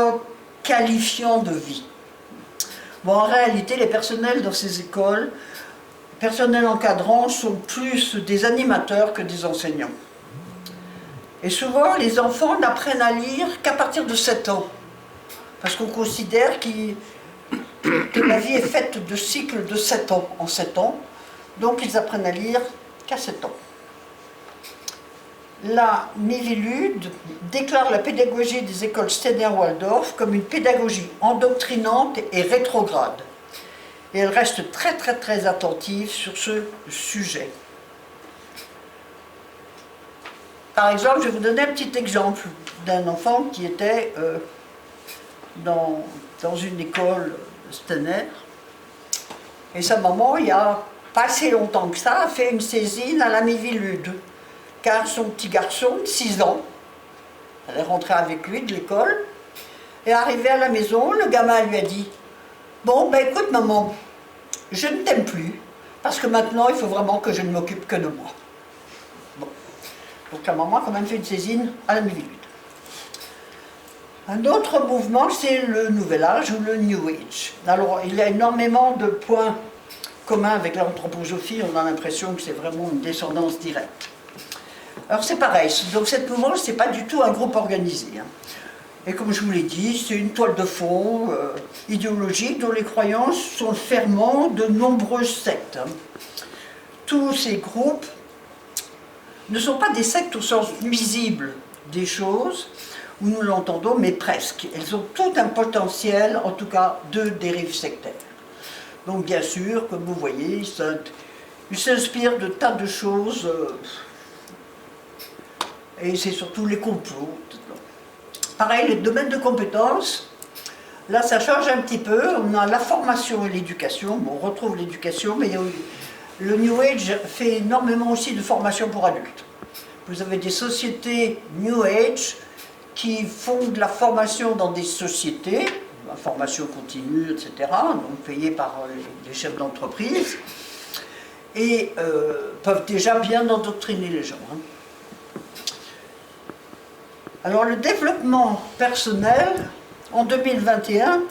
qualifiant de vie. Bon, en réalité, les personnels dans ces écoles, personnels encadrants, sont plus des animateurs que des enseignants. Et souvent, les enfants n'apprennent à lire qu'à partir de 7 ans. Parce qu'on considère que la vie est faite de cycles de 7 ans en 7 ans. Donc, ils apprennent à lire qu'à 7 ans. La Miviludes déclare la pédagogie des écoles Steiner-Waldorf comme une pédagogie endoctrinante et rétrograde. Et elle reste très très très attentive sur ce sujet. Par exemple, je vais vous donner un petit exemple d'un enfant qui était dans une école Steiner. Et sa maman, il n'y a pas assez longtemps que ça, a fait une saisine à la Miviludes. Car son petit garçon de 6 ans, elle est rentrée avec lui de l'école, et arrivée à la maison, le gamin lui a dit « Bon, ben écoute maman, je ne t'aime plus, parce que maintenant il faut vraiment que je ne m'occupe que de moi. » Bon. Donc la maman a quand même fait une saisine à la Miviludes. Un autre mouvement, c'est le Nouvel Âge ou le New Age. Alors, il y a énormément de points communs avec l'anthroposophie, on a l'impression que c'est vraiment une descendance directe. Alors c'est pareil, donc cette mouvance, ce n'est pas du tout un groupe organisé. Hein. Et comme je vous l'ai dit, c'est une toile de fond idéologique dont les croyances sont le ferment de nombreuses sectes. Hein. Tous ces groupes ne sont pas des sectes au sens nuisible des choses, où nous l'entendons, mais presque. Elles ont tout un potentiel, en tout cas, de dérive sectaire. Donc bien sûr, comme vous voyez, ils s'inspirent de tas de choses, et c'est surtout les complots. Pareil, les domaines de compétences, là ça change un petit peu, on a la formation et l'éducation, bon, on retrouve l'éducation, mais le New Age fait énormément aussi de formation pour adultes. Vous avez des sociétés New Age qui font de la formation dans des sociétés, la formation continue, etc., donc payée par les chefs d'entreprise, et peuvent déjà bien endoctriner les gens. Hein. Alors le développement personnel, en 2021,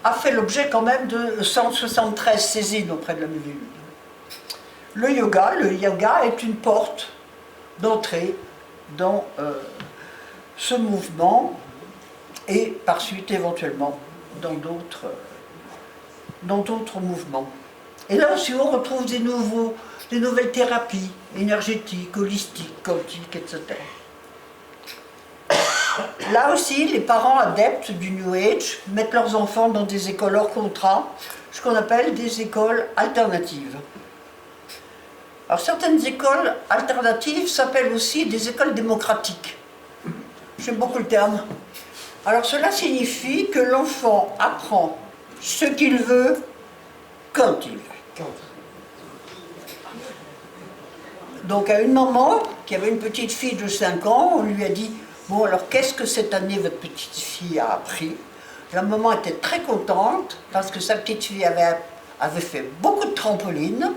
a fait l'objet quand même de 173 saisines auprès de la Miviludes. Le yoga est une porte d'entrée dans ce mouvement et par suite éventuellement dans d'autres mouvements. Et là aussi on retrouve des nouvelles thérapies énergétiques, holistiques, quantiques, etc. Là aussi, les parents adeptes du New Age mettent leurs enfants dans des écoles hors contrat, ce qu'on appelle des écoles alternatives. Alors certaines écoles alternatives s'appellent aussi des écoles démocratiques. J'aime beaucoup le terme. Alors cela signifie que l'enfant apprend ce qu'il veut, quand il veut. Donc à une maman qui avait une petite fille de 5 ans, on lui a dit « Bon alors qu'est-ce que cette année votre petite fille a appris ?» La maman était très contente parce que sa petite fille avait fait beaucoup de trampoline,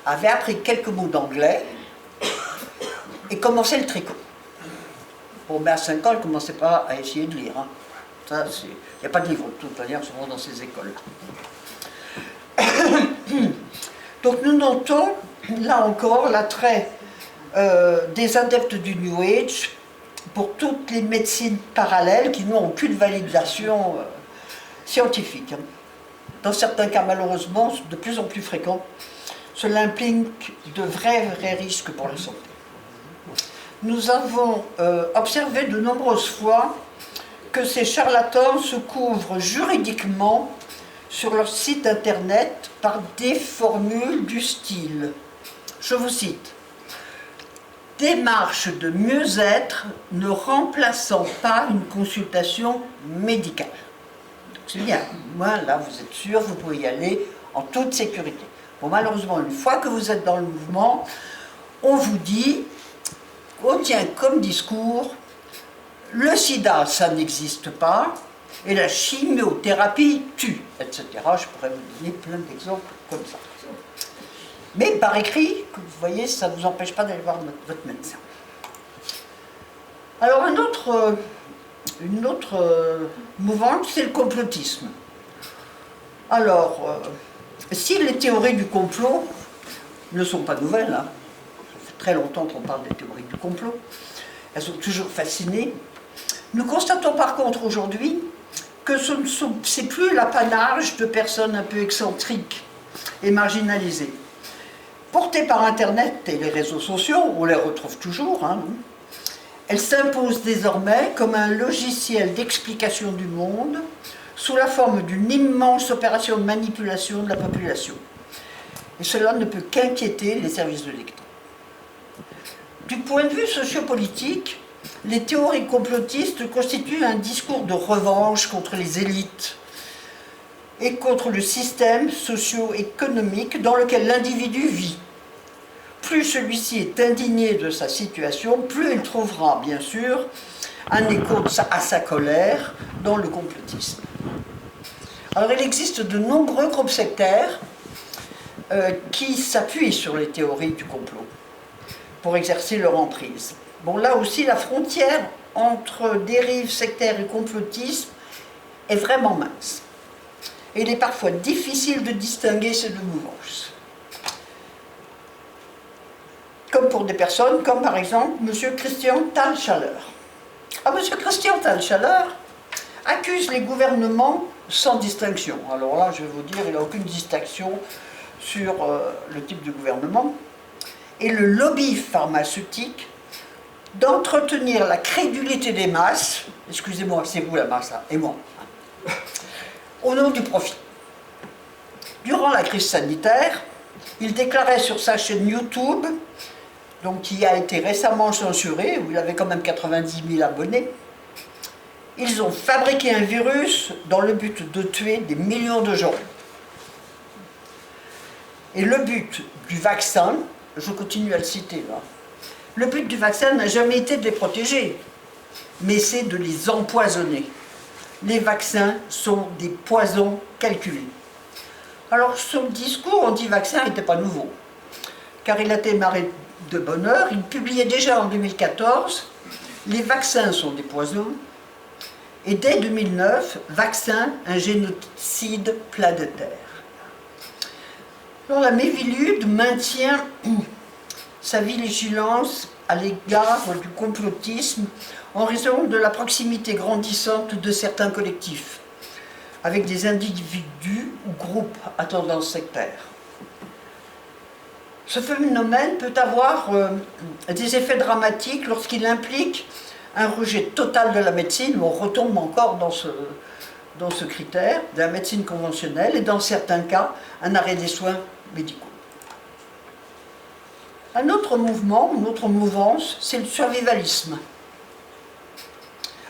avait appris quelques mots d'anglais et commençait le tricot. Bon, mais à 5 ans, elle ne commençait pas à essayer de lire. Hein. Ça, il n'y a pas de livre de toute manière, souvent dans ces écoles. Donc nous notons, là encore, l'attrait des adeptes du New Age pour toutes les médecines parallèles qui n'ont aucune validation scientifique. Dans certains cas, malheureusement, de plus en plus fréquents, cela implique de vrais risques pour la santé. Nous avons observé de nombreuses fois que ces charlatans se couvrent juridiquement sur leur site internet par des formules du style, je vous cite, « Démarche de mieux-être ne remplaçant pas une consultation médicale ». C'est bien, moi là vous êtes sûr, vous pouvez y aller en toute sécurité. Bon, malheureusement, une fois que vous êtes dans le mouvement, on vous dit, on tient comme discours, le sida, ça n'existe pas, et la chimiothérapie tue, etc. Je pourrais vous donner plein d'exemples comme ça. Mais par écrit, vous voyez, ça ne vous empêche pas d'aller voir votre médecin. Alors une autre mouvance, c'est le complotisme. Alors, si les théories du complot ne sont pas nouvelles, hein, ça fait très longtemps qu'on parle des théories du complot, elles ont toujours fasciné, nous constatons par contre aujourd'hui que ce n'est plus l'apanage de personnes un peu excentriques et marginalisées. Portées par Internet et les réseaux sociaux, on les retrouve toujours, hein, elles s'imposent désormais comme un logiciel d'explication du monde sous la forme d'une immense opération de manipulation de la population. Et cela ne peut qu'inquiéter les services de l'État. Du point de vue sociopolitique, les théories complotistes constituent un discours de revanche contre les élites et contre le système socio-économique dans lequel l'individu vit. Plus celui-ci est indigné de sa situation, plus il trouvera, bien sûr, un écho à sa colère dans le complotisme. Alors il existe de nombreux groupes sectaires qui s'appuient sur les théories du complot pour exercer leur emprise. Bon, là aussi, la frontière entre dérive sectaire et complotisme est vraiment mince. Et il est parfois difficile de distinguer ces deux mouvances. Comme pour des personnes, comme par exemple M. Christian Thalchaleur. M. Christian Thalchaleur accuse les gouvernements sans distinction. Alors là, je vais vous dire, il n'a aucune distinction sur le type de gouvernement. Et le lobby pharmaceutique d'entretenir la crédulité des masses, excusez-moi, c'est vous la masse, hein, et moi, au nom du profit. Durant la crise sanitaire, il déclarait sur sa chaîne YouTube, donc qui a été récemment censurée, où il avait quand même 90 000 abonnés, ils ont fabriqué un virus dans le but de tuer des millions de gens. Et le but du vaccin, je continue à le citer là, le but du vaccin n'a jamais été de les protéger, mais c'est de les empoisonner. Les vaccins sont des poisons calculés. Alors son discours anti-vaccin n'était pas nouveau, car il a démarré de bonne heure. Il publiait déjà en 2014 « Les vaccins sont des poisons » et dès 2009 « Vaccin, un génocide planétaire ». Alors la Miviludes maintient sa vigilance à l'égard du complotisme en raison de la proximité grandissante de certains collectifs, avec des individus ou groupes à tendance sectaire. Ce phénomène peut avoir des effets dramatiques lorsqu'il implique un rejet total de la médecine, où on retombe encore dans ce critère, de la médecine conventionnelle, et dans certains cas, un arrêt des soins médicaux. Un autre mouvement, une autre mouvance, c'est le survivalisme.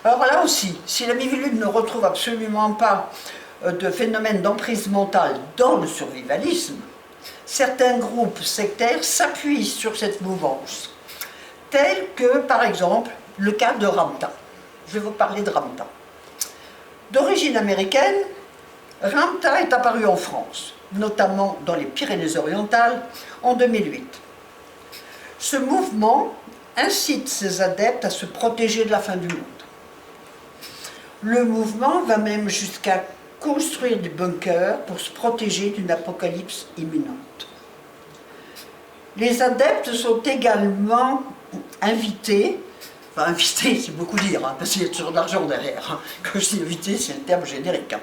Alors là aussi, si la Miviludes ne retrouve absolument pas de phénomène d'emprise mentale dans le survivalisme, certains groupes sectaires s'appuient sur cette mouvance, tel que, par exemple, le cas de Ramtha. Je vais vous parler de Ramtha. D'origine américaine, Ramta est apparu en France, notamment dans les Pyrénées-Orientales, en 2008. Ce mouvement incite ses adeptes à se protéger de la fin du monde. Le mouvement va même jusqu'à construire des bunkers pour se protéger d'une apocalypse imminente. Les adeptes sont également invités, enfin invités c'est beaucoup dire, hein, parce qu'il y a toujours de l'argent derrière. Hein. Quand je dis invité, c'est le terme générique. Hein.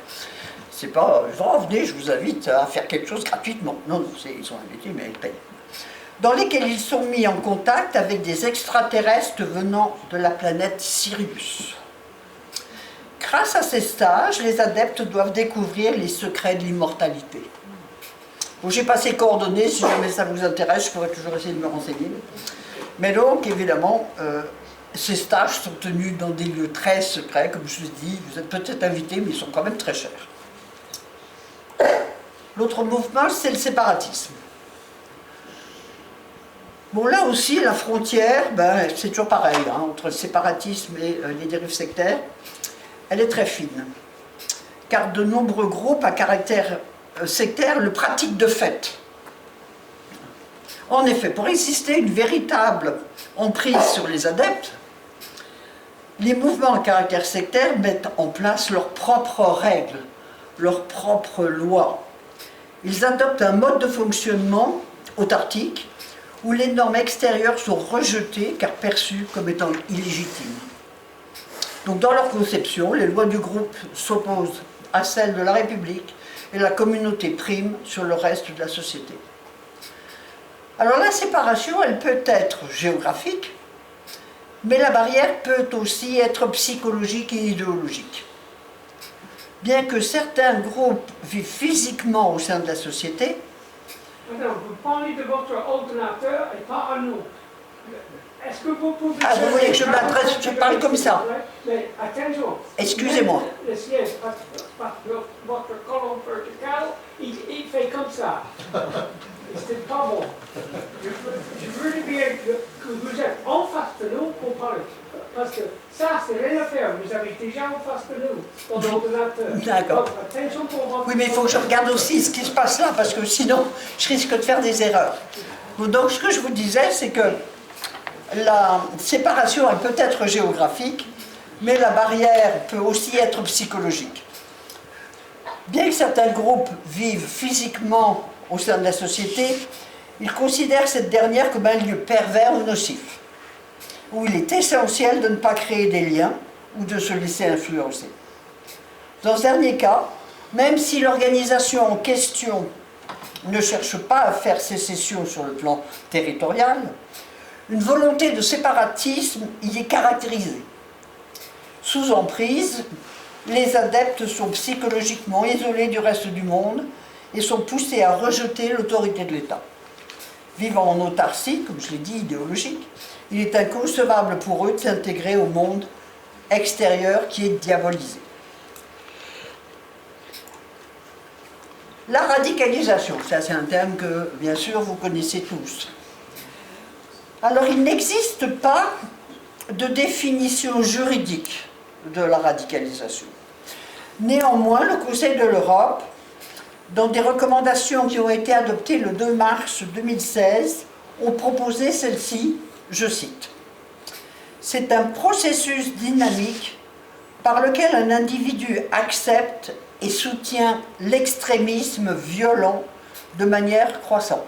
C'est pas, venez, je vous invite à faire quelque chose gratuitement. Non, non, ils sont invités, mais ils payent. Dans lesquels ils sont mis en contact avec des extraterrestres venant de la planète Sirius. Grâce à ces stages, les adeptes doivent découvrir les secrets de l'immortalité. Bon, j'ai pas ces coordonnées, si jamais ça vous intéresse, je pourrais toujours essayer de me renseigner. Mais donc, évidemment, ces stages sont tenus dans des lieux très secrets, comme je vous dis, vous êtes peut-être invités, mais ils sont quand même très chers. L'autre mouvement, c'est le séparatisme. Bon, là aussi, la frontière, ben, c'est toujours pareil, hein, entre le séparatisme et les dérives sectaires, elle est très fine. Car de nombreux groupes à caractère sectaire le pratiquent de fait. En effet, pour exister une véritable emprise sur les adeptes, les mouvements à caractère sectaire mettent en place leurs propres règles, leurs propres lois. Ils adoptent un mode de fonctionnement autarkique où les normes extérieures sont rejetées car perçues comme étant illégitimes. Donc dans leur conception, les lois du groupe s'opposent à celles de la République et la communauté prime sur le reste de la société. Alors la séparation, elle peut être géographique, mais la barrière peut aussi être psychologique et idéologique. Bien que certains groupes vivent physiquement au sein de la société, Madame, vous parlez de votre ordinateur et pas à nous. Est-ce que vous pouvez... Ah, vous voulez que je m'adresse, je parle comme ça? Mais attention. Excusez-moi. Le siège, votre colonne verticale, il fait comme ça. C'est pas bon. Je veux bien que vous êtes en face de nous pour parler. Parce que ça, c'est rien à faire. Vous avez déjà en face de nous, ton ordinateur. D'accord. Attention pour votre... Oui, mais il faut que je regarde aussi ce qui se passe là, parce que sinon, je risque de faire des erreurs. Donc, ce que je vous disais, c'est que la séparation, elle peut être géographique, mais la barrière peut aussi être psychologique. Bien que certains groupes vivent physiquement au sein de la société, ils considèrent cette dernière comme un lieu pervers ou nocif, où il est essentiel de ne pas créer des liens ou de se laisser influencer. Dans ce dernier cas, même si l'organisation en question ne cherche pas à faire sécession sur le plan territorial, une volonté de séparatisme y est caractérisée. Sous emprise, les adeptes sont psychologiquement isolés du reste du monde et sont poussés à rejeter l'autorité de l'État. Vivant en autarcie, comme je l'ai dit, idéologique, il est inconcevable pour eux de s'intégrer au monde extérieur qui est diabolisé. La radicalisation, ça c'est un terme que bien sûr vous connaissez tous. Alors il n'existe pas de définition juridique de la radicalisation. Néanmoins, le Conseil de l'Europe, dans des recommandations qui ont été adoptées le 2 mars 2016, ont proposé celle-ci, je cite, « C'est un processus dynamique par lequel un individu accepte et soutient l'extrémisme violent de manière croissante.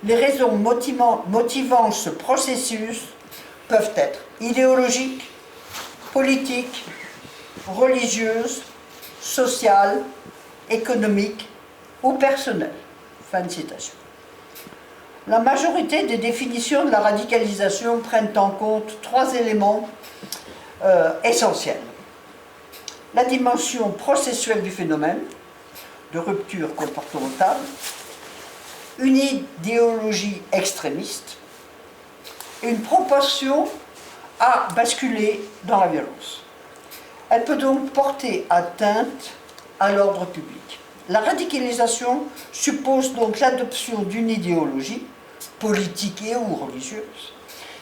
Les raisons motivant ce processus peuvent être idéologiques, politiques, religieuses, sociales, économiques ou personnelles. » Fin de citation. La majorité des définitions de la radicalisation prennent en compte 3 éléments essentiels. La dimension processuelle du phénomène, de rupture comportementale, une idéologie extrémiste et une propension à basculer dans la violence. Elle peut donc porter atteinte à l'ordre public. La radicalisation suppose donc l'adoption d'une idéologie, politique et ou religieuse,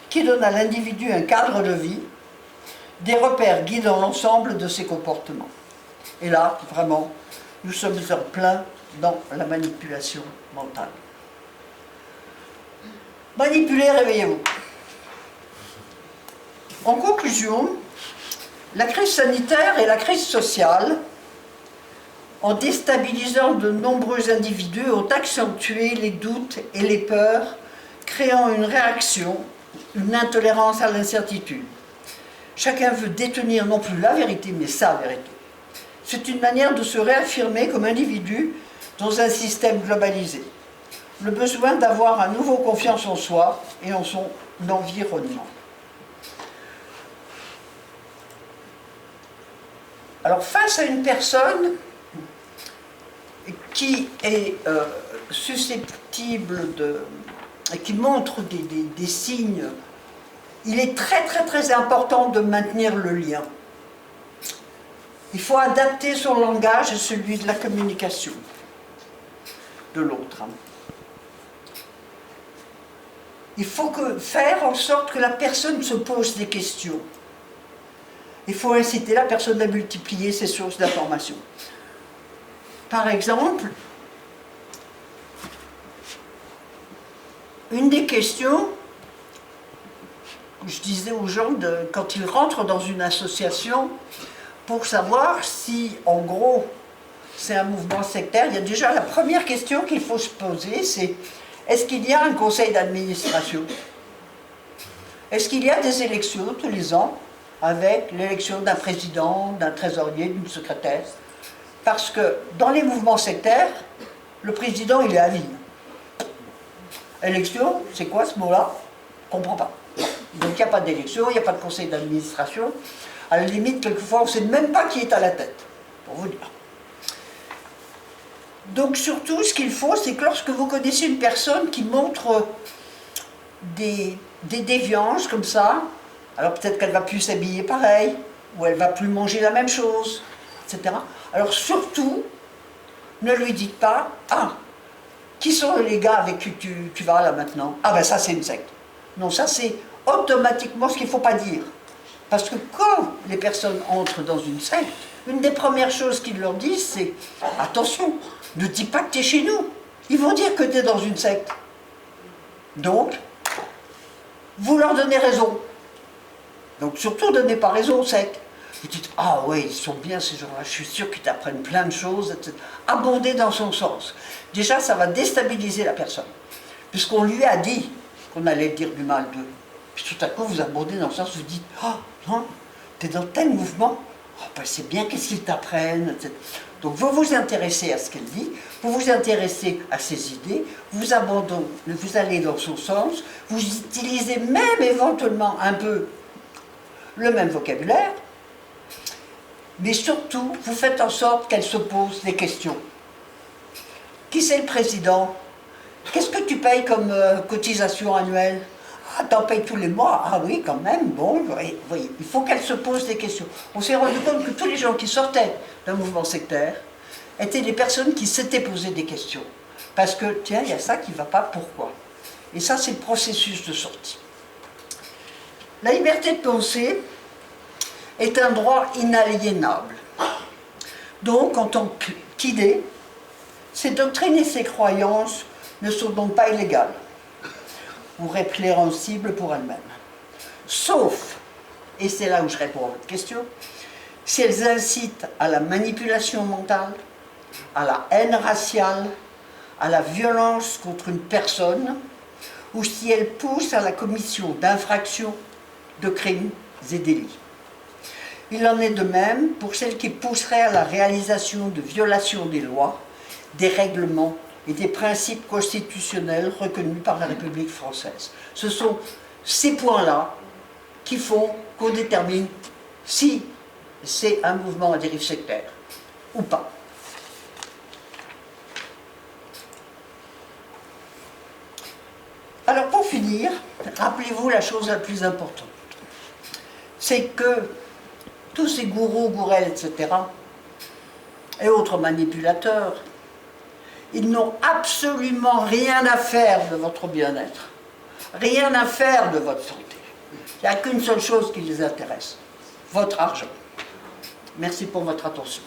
qui donne à l'individu un cadre de vie, des repères guidant l'ensemble de ses comportements. Et là, vraiment, nous sommes en plein dans la manipulation mentale. Manipuler, réveillez-vous. En conclusion, la crise sanitaire et la crise sociale, en déstabilisant de nombreux individus, ont accentué les doutes et les peurs, créant une réaction, une intolérance à l'incertitude. Chacun veut détenir non plus la vérité, mais sa vérité. C'est une manière de se réaffirmer comme individu dans un système globalisé. Le besoin d'avoir à nouveau confiance en soi et en son environnement. Alors, face à une personne qui est susceptible qui montre des signes, il est très très très important de maintenir le lien. Il faut adapter son langage à celui de la communication de l'autre. Il faut faire en sorte que la personne se pose des questions. Il faut inciter la personne à multiplier ses sources d'information. Par exemple, une des questions, je disais aux gens, quand ils rentrent dans une association, pour savoir si, en gros, c'est un mouvement sectaire, il y a déjà la première question qu'il faut se poser, c'est est-ce qu'il y a un conseil d'administration? Est-ce qu'il y a des élections tous les ans, avec l'élection d'un président, d'un trésorier, d'une secrétaire? Parce que dans les mouvements sectaires, le président, il est à vie. Élection, c'est quoi ce mot-là? On ne comprend pas. Donc il n'y a pas d'élection, il n'y a pas de conseil d'administration. À la limite, quelquefois, on ne sait même pas qui est à la tête, pour vous dire. Donc surtout, ce qu'il faut, c'est que lorsque vous connaissez une personne qui montre des déviances comme ça, alors peut-être qu'elle ne va plus s'habiller pareil, ou elle ne va plus manger la même chose, etc. Alors surtout, ne lui dites pas « Ah, qui sont les gars avec qui tu vas là maintenant? Ah ben ça c'est une secte. » Non, ça c'est automatiquement ce qu'il ne faut pas dire. Parce que quand les personnes entrent dans une secte, une des premières choses qu'ils leur disent, c'est « Attention, ne dis pas que tu es chez nous. Ils vont dire que tu es dans une secte. » Donc, vous leur donnez raison. Donc surtout, donnez pas raison aux sectes. Vous dites « Ah ouais, ils sont bien ces gens-là, je suis sûr qu'ils t'apprennent plein de choses, etc. » Abondez dans son sens. Déjà, ça va déstabiliser la personne. Puisqu'on lui a dit qu'on allait dire du mal d'eux. Puis tout à coup, vous abondez dans le sens, vous dites « Ah, non, t'es dans tel mouvement, oh, ben c'est bien, qu'est-ce qu'ils t'apprennent, etc. » Donc vous vous intéressez à ce qu'elle dit, vous vous intéressez à ses idées, vous abandonnez, vous allez dans son sens, vous utilisez même éventuellement un peu le même vocabulaire, mais surtout, vous faites en sorte qu'elle se pose des questions. Qui c'est le président? Qu'est-ce que tu payes comme cotisation annuelle? Ah, t'en payes tous les mois? Ah oui, quand même, bon, voyez, il faut qu'elle se pose des questions. On s'est rendu compte que tous les gens qui sortaient d'un mouvement sectaire étaient des personnes qui s'étaient posées des questions. Parce que, tiens, il y a ça qui ne va pas, pourquoi? Et ça, c'est le processus de sortie. La liberté de penser est un droit inaliénable. Donc, en tant qu'idée, ces doctrines et ces croyances ne sont donc pas illégales ou répréhensibles pour elles-mêmes. Sauf, et c'est là où je réponds à votre question, si elles incitent à la manipulation mentale, à la haine raciale, à la violence contre une personne, ou si elles poussent à la commission d'infractions, de crimes et délits. Il en est de même pour celles qui pousseraient à la réalisation de violations des lois, des règlements et des principes constitutionnels reconnus par la République française. Ce sont ces points-là qui font qu'on détermine si c'est un mouvement à dérive sectaire ou pas. Alors pour finir, rappelez-vous la chose la plus importante. C'est que tous ces gourous, gourelles, etc., et autres manipulateurs, ils n'ont absolument rien à faire de votre bien-être, rien à faire de votre santé. Il n'y a qu'une seule chose qui les intéresse, votre argent. Merci pour votre attention.